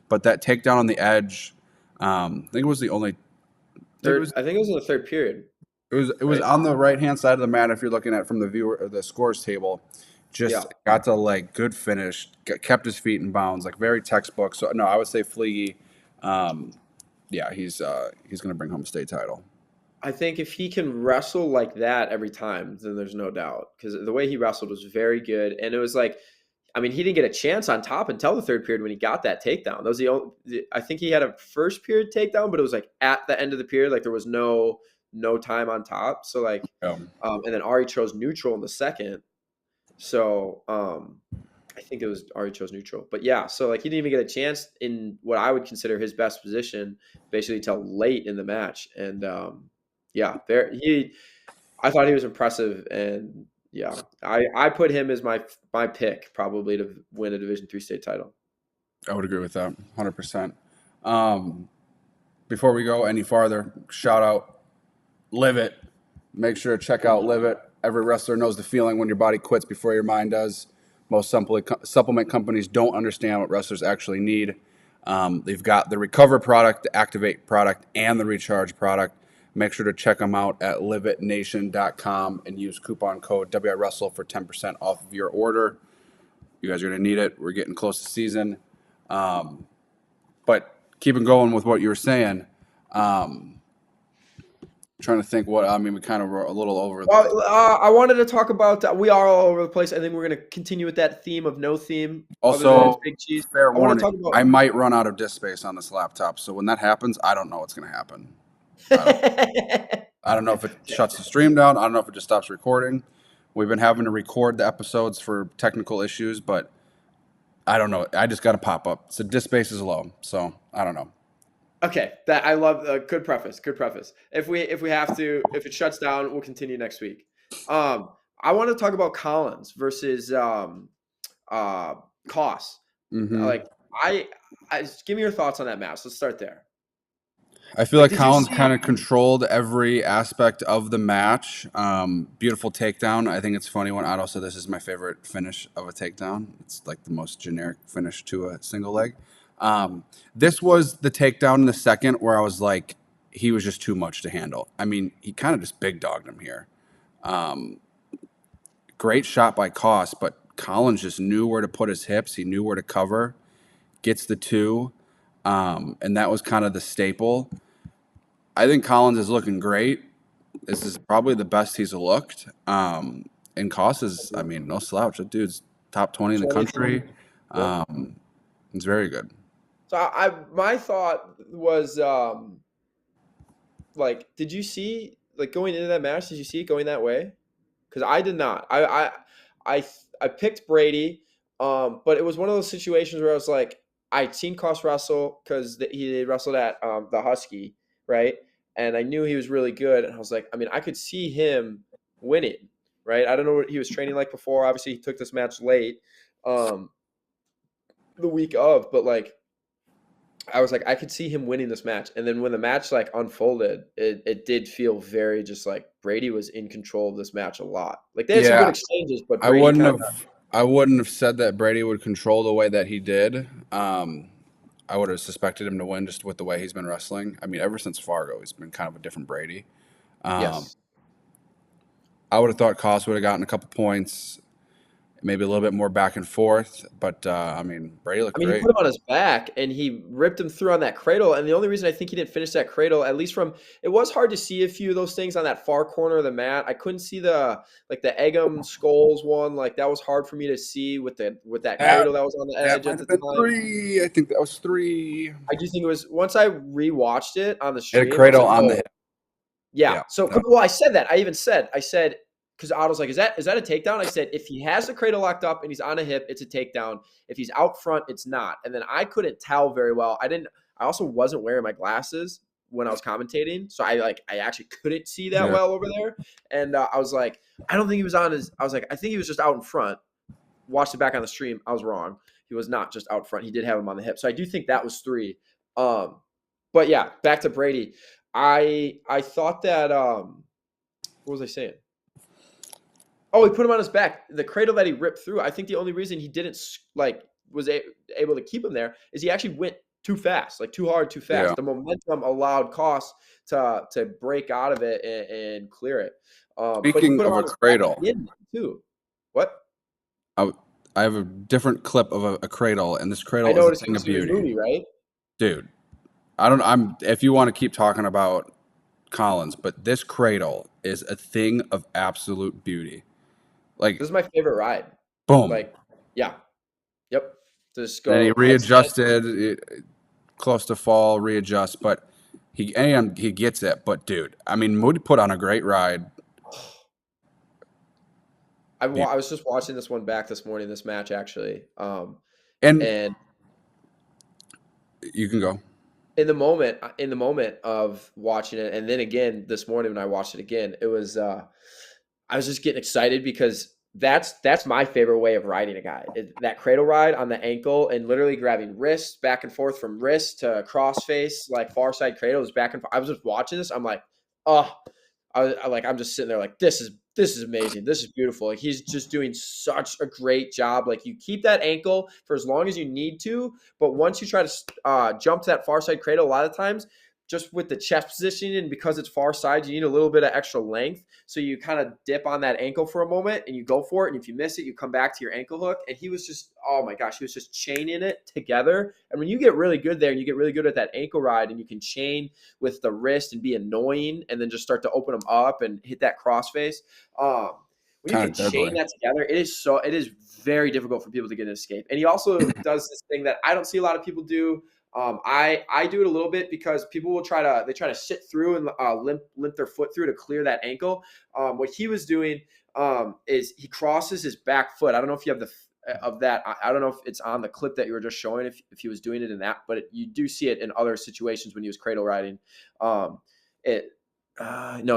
But that takedown on the edge, I think it was the only third. I think it was in the third period. It was on the right-hand side of the mat if you're looking at it from the viewer or the scores table. Got to like good finish, kept his feet in bounds, like very textbook. So no, I would say Fleagy, he's going to bring home a state title. I think if he can wrestle like that every time, then there's no doubt, because the way he wrestled was very good. And it was like, I mean, he didn't get a chance on top until the third period when he got that takedown. That was the only, I think he had a first period takedown, but it was like at the end of the period, like there was no time on top. So like, and then Ari chose neutral in the second. So I think it was Ari chose neutral, but yeah. So like he didn't even get a chance in what I would consider his best position, basically till late in the match. And I thought he was impressive, and I put him as my pick probably to win a Division III state title. I would agree with that 100%. Before we go any farther, shout out Live It. Make sure to check out Live It. Every wrestler knows the feeling when your body quits before your mind does. Most supplement companies don't understand what wrestlers actually need. They've got the Recover product, the Activate product, and the Recharge product. Make sure to check them out at liveitnation.com and use coupon code WIwrestle for 10% off of your order. You guys are going to need it. We're getting close to season. But keeping going with what you were saying, trying to think we kind of were a little over. Well, I wanted to talk about, we are all over the place. I think we're going to continue with that theme of no theme. Also, Big Cheese. fair warning, I might run out of disk space on this laptop. So when that happens, I don't know what's going to happen. I don't know if it shuts the stream down. I don't know if it just stops recording. We've been having to record the episodes for technical issues, but I don't know. I just got to pop up. So disk space is low, so I don't know. Okay, that I love. Good preface. Good preface. If it shuts down, we'll continue next week. I want to talk about Collins versus Koss. Mm-hmm. Like I give me your thoughts on that match. Let's start there. I feel like Collins kind of controlled every aspect of the match. Beautiful takedown. I think it's funny when Otto said this is my favorite finish of a takedown. It's like the most generic finish to a single leg. This was the takedown in the second where I was like, he was just too much to handle. I mean, he kind of just big dogged him here. Great shot by Koss, but Collins just knew where to put his hips. He knew where to cover. Gets the two. And that was kind of the staple. I think Collins is looking great. This is probably the best he's looked. And Koss is, I mean, no slouch. That dude's top 20 in the country. It's very good. So my thought was, did you see, going into that match, did you see it going that way? Because I did not. I picked Brady, but it was one of those situations where I was like, I'd seen Koss wrestle because he wrestled at the Husky, right? And I knew he was really good. And I was like, I mean, I could see him winning, right? I don't know what he was training like before. Obviously, he took this match late the week of, but I was like, I could see him winning this match. And then when the match unfolded, it did feel very just like Brady was in control of this match a lot. They had some good exchanges, but Brady I wouldn't have said that Brady would control the way that he did. I would have suspected him to win just with the way he's been wrestling. I mean, ever since Fargo, he's been kind of a different Brady. Yes. I would have thought Koss would have gotten a couple points, maybe a little bit more back and forth. But, I mean, Brady looked great. He put him on his back, and he ripped him through on that cradle. And the only reason I think he didn't finish that cradle, at least it was hard to see a few of those things on that far corner of the mat. I couldn't see the Eggum Skulls one. That was hard for me to see with that cradle that was on the edge at the time. 3. I think that was 3. I do think it was, once I rewatched it on the stream. A cradle on the hip. Yeah. So, well, I said that. I said, because Otto's like, is that a takedown? I said, if he has the cradle locked up and he's on a hip, it's a takedown. If he's out front, it's not. And then I couldn't tell very well. I also wasn't wearing my glasses when I was commentating. So I actually couldn't see that well over there. And I was like, I don't think he was I was like, I think he was just out in front. Watched it back on the stream. I was wrong. He was not just out front. He did have him on the hip. So I do think that was 3. But yeah, back to Brady. I thought that, what was I saying? Oh, he put him on his back. The cradle that he ripped through, I think the only reason he didn't was able to keep him there is he actually went too fast, too hard, too fast. Yeah. The momentum allowed Koss to break out of it and clear it. Speaking of a cradle, too. What? I have a different clip of a cradle, and this cradle is a thing of beauty, movie, right? Dude, if you want to keep talking about Collins, but this cradle is a thing of absolute beauty. This is my favorite ride. Boom. Yeah. Yep. Just go. And he readjusted, close to fall, readjust, but he gets it. But dude, I mean, Moody put on a great ride. I was just watching this one back this morning, this match actually. And you can go. In the moment of watching it, and then again this morning when I watched it again, it was I was just getting excited because that's my favorite way of riding a guy. That cradle ride on the ankle and literally grabbing wrists back and forth from wrist to crossface, far side cradles back and forth. I was just watching this. I'm like, oh, I'm just sitting there this is amazing. This is beautiful. He's just doing such a great job. You keep that ankle for as long as you need to, but once you try to jump to that far side cradle, a lot of times just with the chest positioning, and because it's far side, you need a little bit of extra length. So you kind of dip on that ankle for a moment and you go for it. And if you miss it, you come back to your ankle hook. And he was just, oh my gosh, he was just chaining it together. And when you get really good there and you get really good at that ankle ride and you can chain with the wrist and be annoying and then just start to open them up and hit that crossface. When you can chain that together, it is very difficult for people to get an escape. And he also does this thing that I don't see a lot of people do. I do it a little bit because people will try to sit through and limp their foot through to clear that ankle. What he was doing is he crosses his back foot. I don't know if you have of that. I don't know if it's on the clip that you were just showing, if he was doing it in that, but you do see it in other situations when he was cradle riding. No,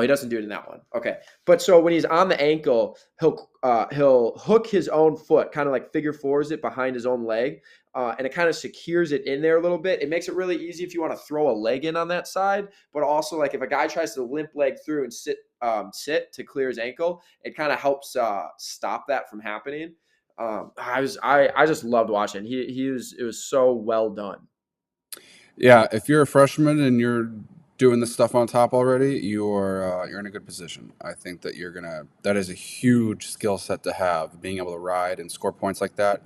he doesn't do it in that one. Okay. But so when he's on the ankle, he'll hook his own foot, kind of like figure fours it behind his own leg. And it kind of secures it in there a little bit. It makes it really easy if you want to throw a leg in on that side, but also like if a guy tries to limp leg through and sit to clear his ankle, it kind of helps stop that from happening. I just loved watching. It was so well done. Yeah, if you're a freshman and you're doing this stuff on top already, you're in a good position. I think that that is a huge skill set to have, being able to ride and score points like that.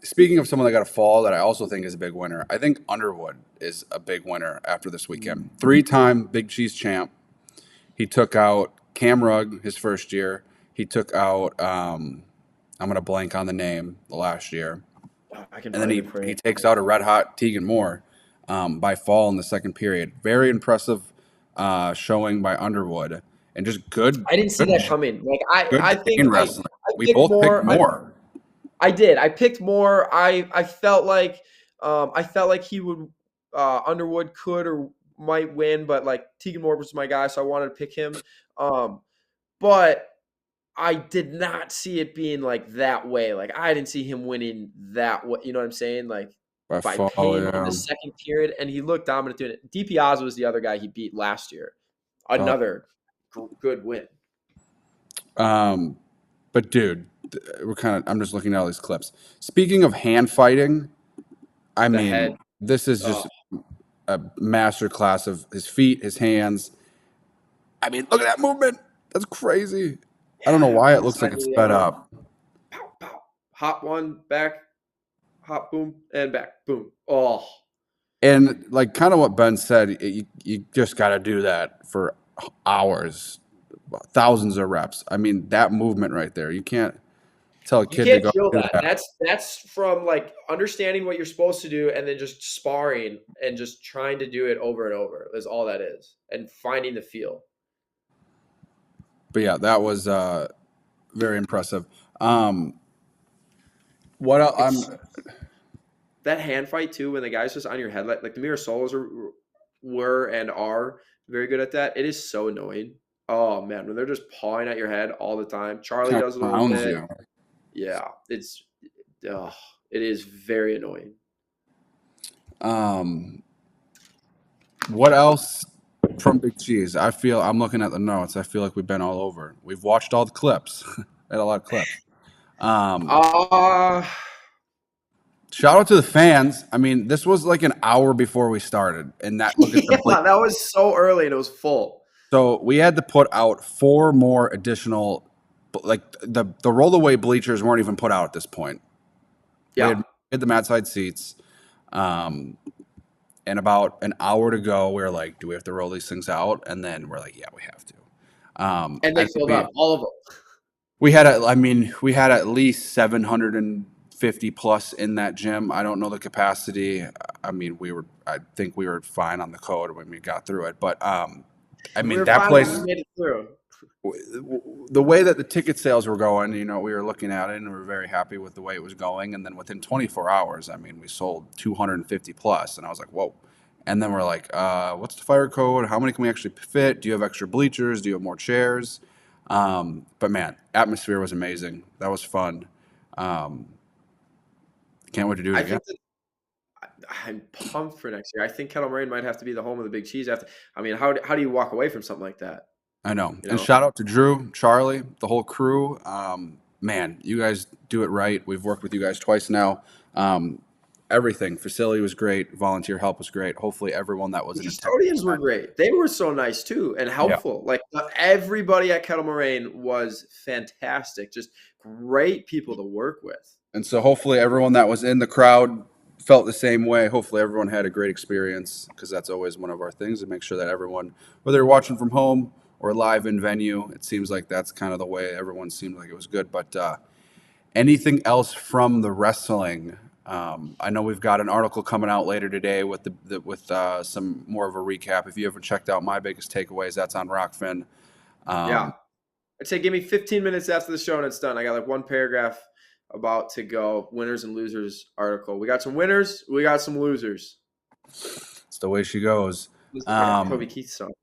Speaking of someone that got a fall that I also think is a big winner, I think Underwood is a big winner after this weekend. 3-time Big Cheese champ. He took out Cam Rugg his first year. He took out I'm going to blank on the name the last year. And then he takes out a red hot Tegan Moore by fall in the second period. Very impressive showing by Underwood, and just good. I didn't see that coming. Like I think we both picked Moore. I did. I picked Moore. I felt like he would Underwood could or might win, but like Tegan Moore was my guy, so I wanted to pick him. But I did not see it being like that way. Like I didn't see him winning that way. You know what I'm saying? Like by pain in the second period, and he looked dominant doing it. DiPiazza was the other guy he beat last year. Another good win. But dude, I'm just looking at all these clips. Speaking of hand fighting, this is just a master class of his feet, his hands. I mean, look at that movement. That's crazy. I don't know why it looks like it's sped up. Pow, pow. Hop one, back, hop, boom, and back, boom. Oh. And like kind of what Ben said, you just got to do that for hours, thousands of reps. I mean, that movement right there, you can't tell a kid to go do that. That's from like understanding what you're supposed to do and then just sparring and just trying to do it over and over. That's all that is. And finding the feel. But yeah, that was very impressive. What else? That hand fight too, when the guy's just on your head, like the WIwrestlers were and are very good at that. It is so annoying. Oh man, when they're just pawing at your head all the time. Charlie does it a little bit. Yeah, it is very annoying. What else from Big Cheese? I'm looking at the notes. I feel like we've been all over. We've watched all the clips. Had a lot of clips. Shout out to the fans. I mean, this was like an hour before we started, and that that was so early and it was full. So we had to put out 4 more additional, like the rollaway bleachers weren't even put out at this point. Yeah, we had the mat side seats, and about an hour to go, we were like, "Do we have to roll these things out?" And then we're like, "Yeah, we have to." And they filled up all of them. We had at least 750 plus in that gym. I don't know the capacity. I mean, I think we were fine on the code when we got through it, but that place made it through. The way that the ticket sales were going, we were looking at it and we were very happy with the way it was going. And then within 24 hours, we sold 250 plus. And I was like, whoa. And then we're like, what's the fire code? How many can we actually fit? Do you have extra bleachers? Do you have more chairs? But man, atmosphere was amazing. That was fun. Can't wait to do it again. I'm pumped for next year. I think Kettle Moraine might have to be the home of the Big Cheese. How do you walk away from something like that? I know. And shout out to Drew, Charlie, the whole crew. Man, you guys do it right. We've worked with you guys twice now. everything. Facility was great. Volunteer help was great. Hopefully, everyone that was The in custodians were great. They were so nice too and helpful. Like everybody at Kettle Moraine was fantastic. Just great people to work with. And so hopefully everyone that was in the crowd felt the same way. Hopefully everyone had a great experience, because that's always one of our things, to make sure that everyone, whether you're watching from home or live in venue, it seems like that's kind of the way everyone seemed like it was good. But anything else from the wrestling? I know we've got an article coming out later today with some more of a recap. If you haven't checked out my biggest takeaways, that's on Rokfin. Yeah. I'd say give me 15 minutes after the show and it's done. I got like one paragraph about to go. Winners and losers article. We got some winners. We got some losers. It's the way she goes. Toby Keith song.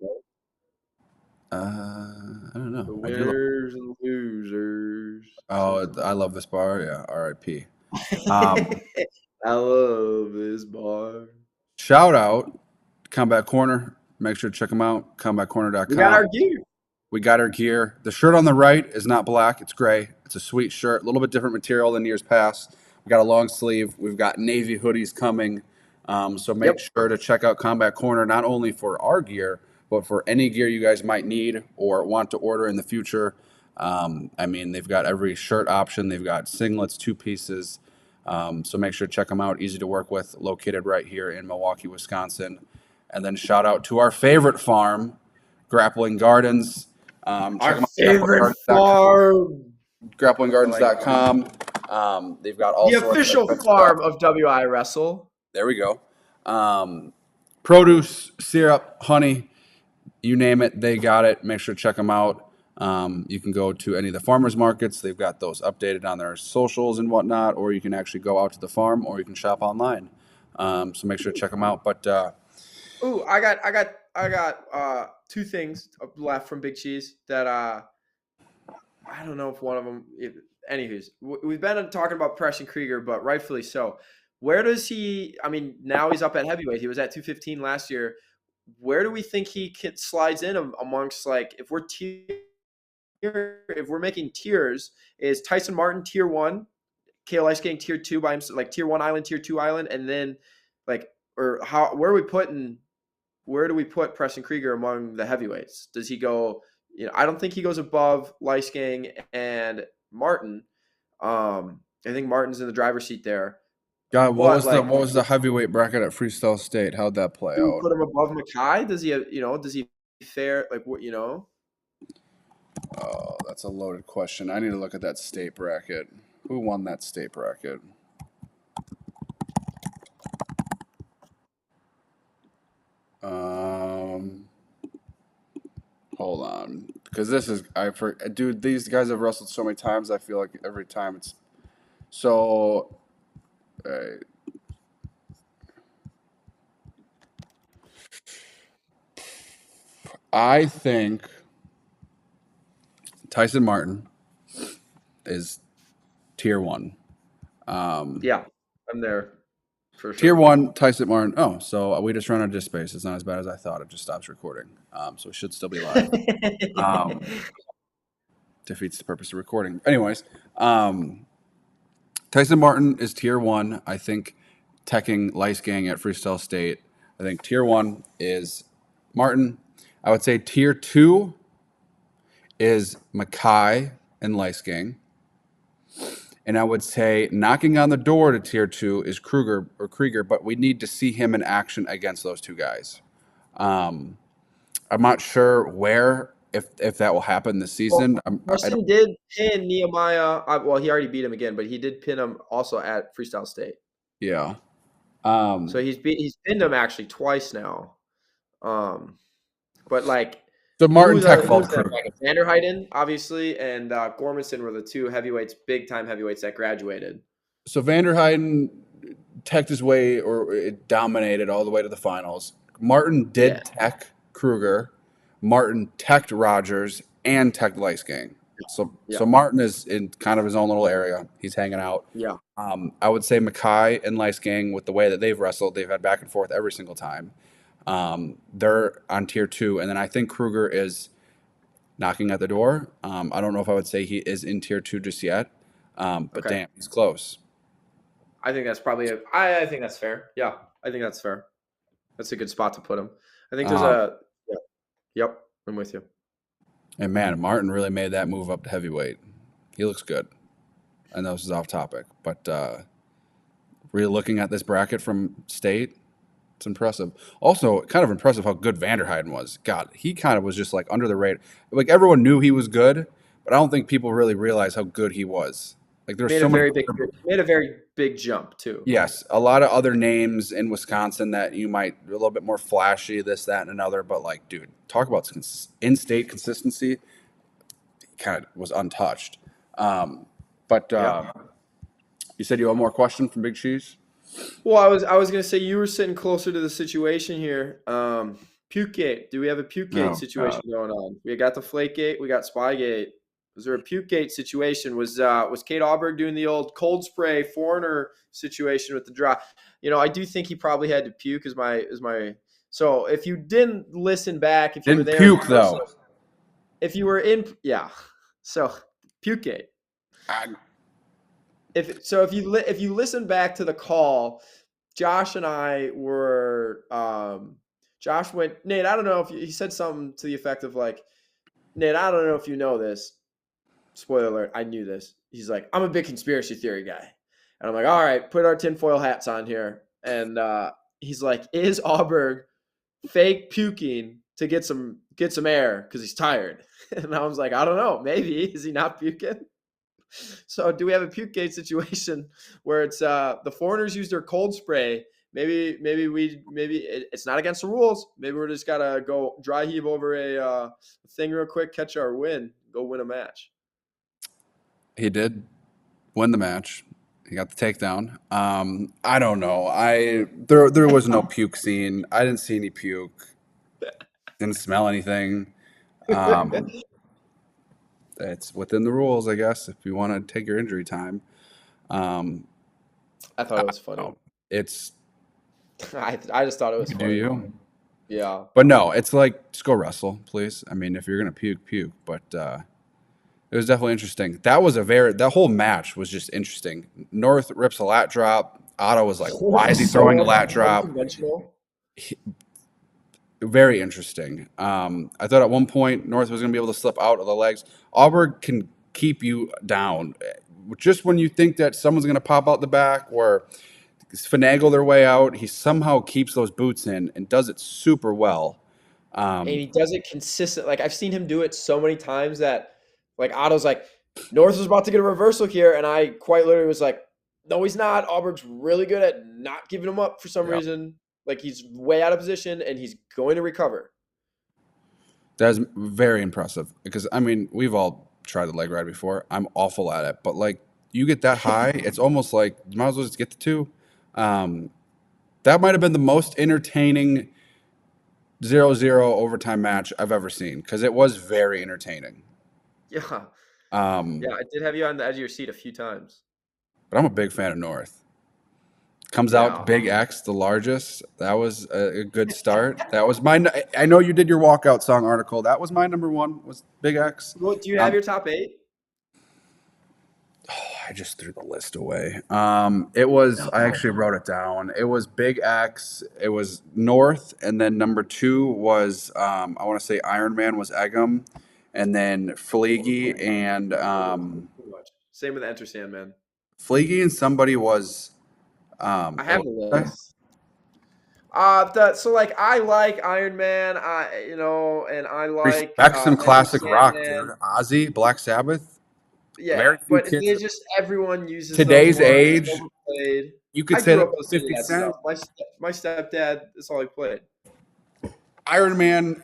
I don't know. The winners and losers. Oh, I love this bar. Yeah, R.I.P. I love this bar. Shout out Combat Corner. Make sure to check them out. CombatCorner.com. We got our gear. We got our gear. The shirt on the right is not black. It's gray. It's a sweet shirt. A little bit different material than years past. We got a long sleeve. We've got navy hoodies coming. So make sure to check out Combat Corner, not only for our gear, but for any gear you guys might need or want to order in the future. I mean, they've got every shirt option. They've got singlets, 2 pieces. So make sure to check them out. Easy to work with, located right here in Milwaukee, Wisconsin. And then shout out to our favorite farm, Grappling Gardens. Our favorite farm. GrapplingGardens.com. They've got all the official farm of WIwrestle. There we go. Produce, syrup, honey, you name it, they got it. Make sure to check them out. You can go to any of the farmers markets. They've got those updated on their socials and whatnot, or you can actually go out to the farm, or you can shop online. So make sure to check them out. But I got 2 things left from Big Cheese that I don't know if one of them. Anywho's, we've been talking about Preston Krieger, but rightfully so. Where does he? I mean, now he's up at heavyweight. He was at 215 last year. Where do we think he slides in amongst, like, if we're making tiers? Is Tyson Martin tier 1, Kale Ice Gang tier 2 by himself, like tier 1 island, tier 2 island, and then like, or how? Where do we put Preston Krieger among the heavyweights? Does he go? I don't think he goes above Lice Gang and Martin. I think Martin's in the driver's seat there. God, what was the heavyweight bracket at Freestyle State? How'd that play out? Put him above Mackay? Does he? Does he fare like what? Oh, that's a loaded question. I need to look at that state bracket. Who won that state bracket? Hold on, because dude, these guys have wrestled so many times. I feel like every time it's so. I think Tyson Martin is tier 1. Yeah, I'm there for sure. Tier 1, Tyson Martin. Oh, so we just ran out of disk space. It's not as bad as I thought. It just stops recording. So it should still be live. Defeats the purpose of recording. Anyways, Tyson Martin is tier 1. I think teching Lice Gang at Freestyle State. I think tier 1 is Martin. I would say tier 2 is Mackay and Lice Gang. And I would say knocking on the door to tier 2 is Krieger, but we need to see him in action against those 2 guys. I'm not sure where, if that will happen this season. Preston did pin Nehemiah. Well, he already beat him again, but he did pin him also at Freestyle State. Yeah. So he's pinned him actually twice now. But like, the Martin Tech fault crew. Like Vanderheiden, obviously, and Gormanson were the 2 heavyweights, big time heavyweights that graduated. So Vanderheiden teched his way, or it dominated all the way to the finals. Martin did tech Kruger. Martin teched Rogers and teched Lice Gang. So Martin is in kind of his own little area. He's hanging out. Yeah. I would say Mackay and Lice Gang, with the way that they've wrestled, they've had back and forth every single time. They're on tier 2, and then I think Kruger is knocking at the door. I don't know if I would say he is in tier 2 just yet, but damn, he's close. I think that's probably I think that's fair. Yeah, I think that's fair. That's a good spot to put him. I think there's Yep, I'm with you. And man, Martin really made that move up to heavyweight. He looks good. I know this is off topic, but really looking at this bracket from state, it's impressive. Also, kind of impressive how good Vanderheiden was. God, he kind of was just like under the radar. Like everyone knew he was good, but I don't think people really realized how good he was. Like there's so many. Made a very big jump too. Yes, a lot of other names in Wisconsin that you might a little bit more flashy, this, that, and another. But like, dude, talk about in-state consistency. He kind of was untouched. You said you have more question from Big Cheese? Well, I was gonna say you were sitting closer to the situation here. Pukegate. Do we have a Pukegate situation going on? We got the Flakegate. We got Spygate. Was there a Pukegate situation? Was Kate Auberg doing the old cold spray foreigner situation with the draw? You know, I do think he probably had to puke. Is my so if you didn't listen back, if you were there, puke though. If you were in, yeah. So Pukegate. If you listen back to the call, Josh and I were Josh went, Nate, I don't know if he said something to the effect of like, Nate, I don't know if you know this. Spoiler alert, I knew this. He's like, I'm a big conspiracy theory guy. And I'm like, all right, put our tinfoil hats on here. And he's like, is Auberg fake puking to get some air because he's tired? And I was like, I don't know. Maybe. Is he not puking? So do we have a Pukegate situation where it's the foreigners use their cold spray? Maybe it's not against the rules. Maybe we're just gotta go dry heave over a thing real quick, catch our win, go win a match. He did win the match. He got the takedown. I don't know. There was no puke scene. I didn't see any puke. Didn't smell anything. It's within the rules, I guess, if you want to take your injury time. I thought it was funny. I just thought it was funny. Do you? Yeah. But no, it's like, just go wrestle, please. I mean, if you're going to puke. But it was definitely interesting. That whole match was just interesting. North rips a lat drop. Otto was like, why is he throwing a lat drop? Very interesting. I thought at one point North was going to be able to slip out of the legs. Auberg can keep you down. Just when you think that someone's going to pop out the back or finagle their way out, he somehow keeps those boots in and does it super well. And he does it consistent. Like I've seen him do it so many times that like Otto's like, North is about to get a reversal here. And I quite literally was like, no, he's not. Auberg's really good at not giving him up for some reason. Like he's way out of position and he's going to recover. That's very impressive because, I mean, we've all tried the leg ride before. I'm awful at it. But, like, you get that high, it's almost like you might as well just get the two. That might have been the most entertaining 0-0 overtime match I've ever seen because it was very entertaining. Yeah. I did have you on the edge of your seat a few times. But I'm a big fan of North. Comes out Big X, the largest. That was a good start. That was I know you did your walkout song article. That was my number one, was Big X. Well, do you have your top 8? Oh, I just threw the list away. It was, I actually wrote it down. It was Big X. It was North. And then number 2 was, I want to say Iron Man was Eggum. And then Fleagy and. Same with Enter Sandman. Fleagy and somebody was. I have the list. So like I like Iron Man, and I like respect some classic rock, dude. Ozzy, Black Sabbath. Yeah, but it's just everyone uses today's age. You could say that 50 Cent. My stepdad, that's all he played. Iron Man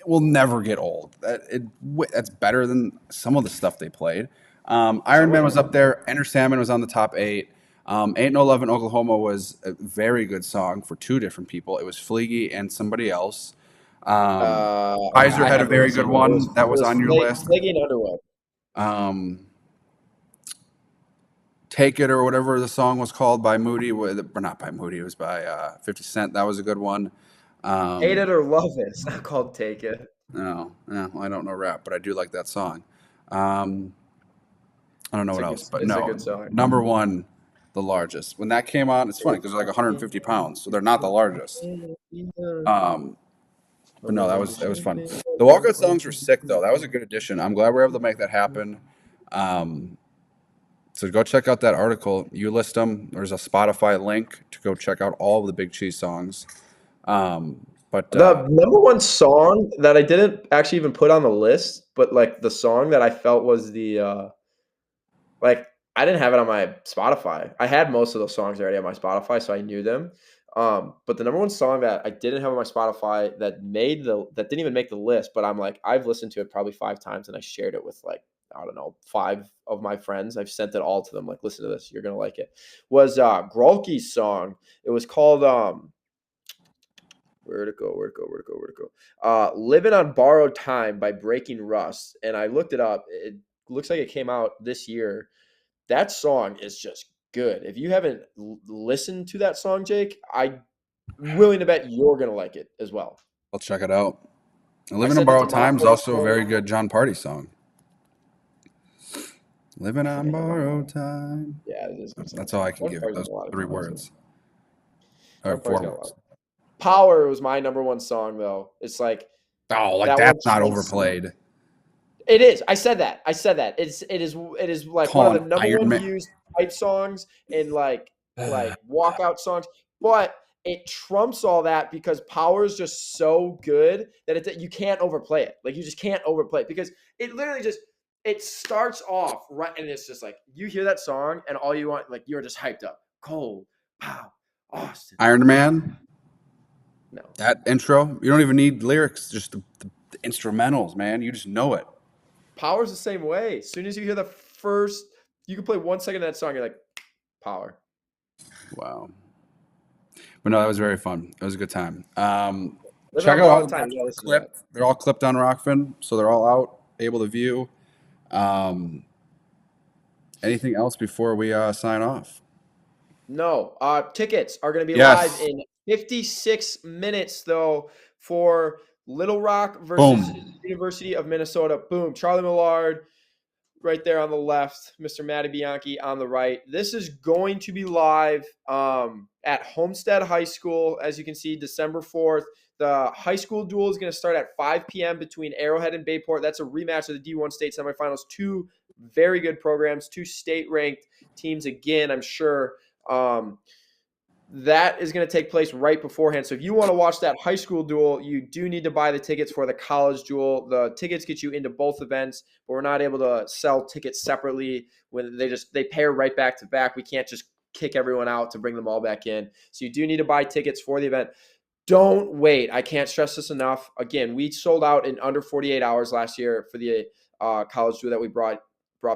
will never get old. That's better than some of the stuff they played. Iron Man was up there. Enter Sandman was on the top 8. Ain't No Love in Oklahoma was a very good song for 2 different people. It was Fleagy and somebody else. Kaiser had a very good one that was on your list. Fleagy and Underwood. Take It or whatever the song was called by Moody, or not by Moody, it was by 50 Cent. That was a good one. Hate It or Love It. It's not called Take It. No, I don't know rap, but I do like that song. I don't know what else, but no. Number 1, the largest. When that came out, it's funny because they're like 150 pounds, so they're not the largest. But no, that was fun. The walkout songs were sick though. That was a good addition. I'm glad we're able to make that happen. So go check out that article. You list them. There's a Spotify link to go check out all of the Big Cheese songs. But the number one song that I didn't actually even put on the list, but like the song that I felt was the like I didn't have it on my Spotify. I had most of those songs already on my Spotify, so I knew them. But the number one song that I didn't have on my Spotify that didn't even make the list, but I'm like, I've listened to it probably 5 times and I shared it with like, I don't know, 5 of my friends. I've sent it all to them. Like, listen to this. You're going to like it. Was Grolke's song. It was called, where'd it go? Living on Borrowed Time by Breaking Rust. And I looked it up. It looks like it came out this year. That song is just good. If you haven't listened to that song, Jake, I'm willing to bet you're going to like it as well. I'll check it out. Living on Borrowed Time is also a very good John Party song. Living on Borrowed Time. Yeah, it is. That's all I can give it. Those 3 words. Or 4 words. Power was my number one song, though. It's like, that's not overplayed. It is. I said that. It is like one of the number one used fight songs and like walkout songs. But it trumps all that because Power is just so good that you can't overplay it. Like you just can't overplay it because it literally it starts off right and it's just like you hear that song and all you want, like you're just hyped up. Cole, pow, Austin, Iron Man. No, that intro. You don't even need lyrics. Just the instrumentals, man. You just know it. Power's the same way. As soon as you hear the first, you can play 1 second of that song, you're like, Power. Wow. But no, that was very fun. It was a good time. Check out all the matches clipped. They're all clipped on Rokfin, so they're all out, able to view. Anything else before we sign off? No. Tickets are going to be live in 56 minutes, though, for Little Rock versus University of Minnesota. Boom. Charlie Millard right there on the left. Mr. Matty Bianchi on the right. This is going to be live at Homestead High School. As you can see, December 4th. The high school duel is going to start at 5 p.m. between Arrowhead and Bayport. That's a rematch of the D1 state semifinals. 2 very good programs, 2 state-ranked teams again, I'm sure. That is going to take place right beforehand. So if you want to watch that high school duel, you do need to buy the tickets for the college duel. The tickets get you into both events, but we're not able to sell tickets separately when they pair right back to back. We can't just kick everyone out to bring them all back in. So you do need to buy tickets for the event. Don't wait. I can't stress this enough. Again, we sold out in under 48 hours last year for the college duel that we brought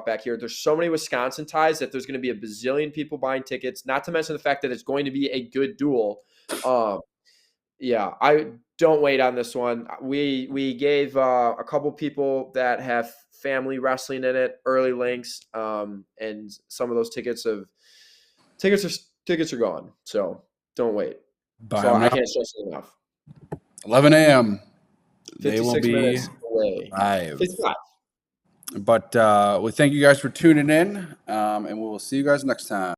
back here. There's so many Wisconsin ties that there's going to be a bazillion people buying tickets, not to mention the fact that it's going to be a good duel. Yeah, I don't wait on this one. We gave a couple people that have family wrestling in it early links, and some of those tickets are gone. So don't wait. So I can't stress it enough. 11 a.m. 56 they will be minutes away. Live. 55. But we thank you guys for tuning in, and we will see you guys next time.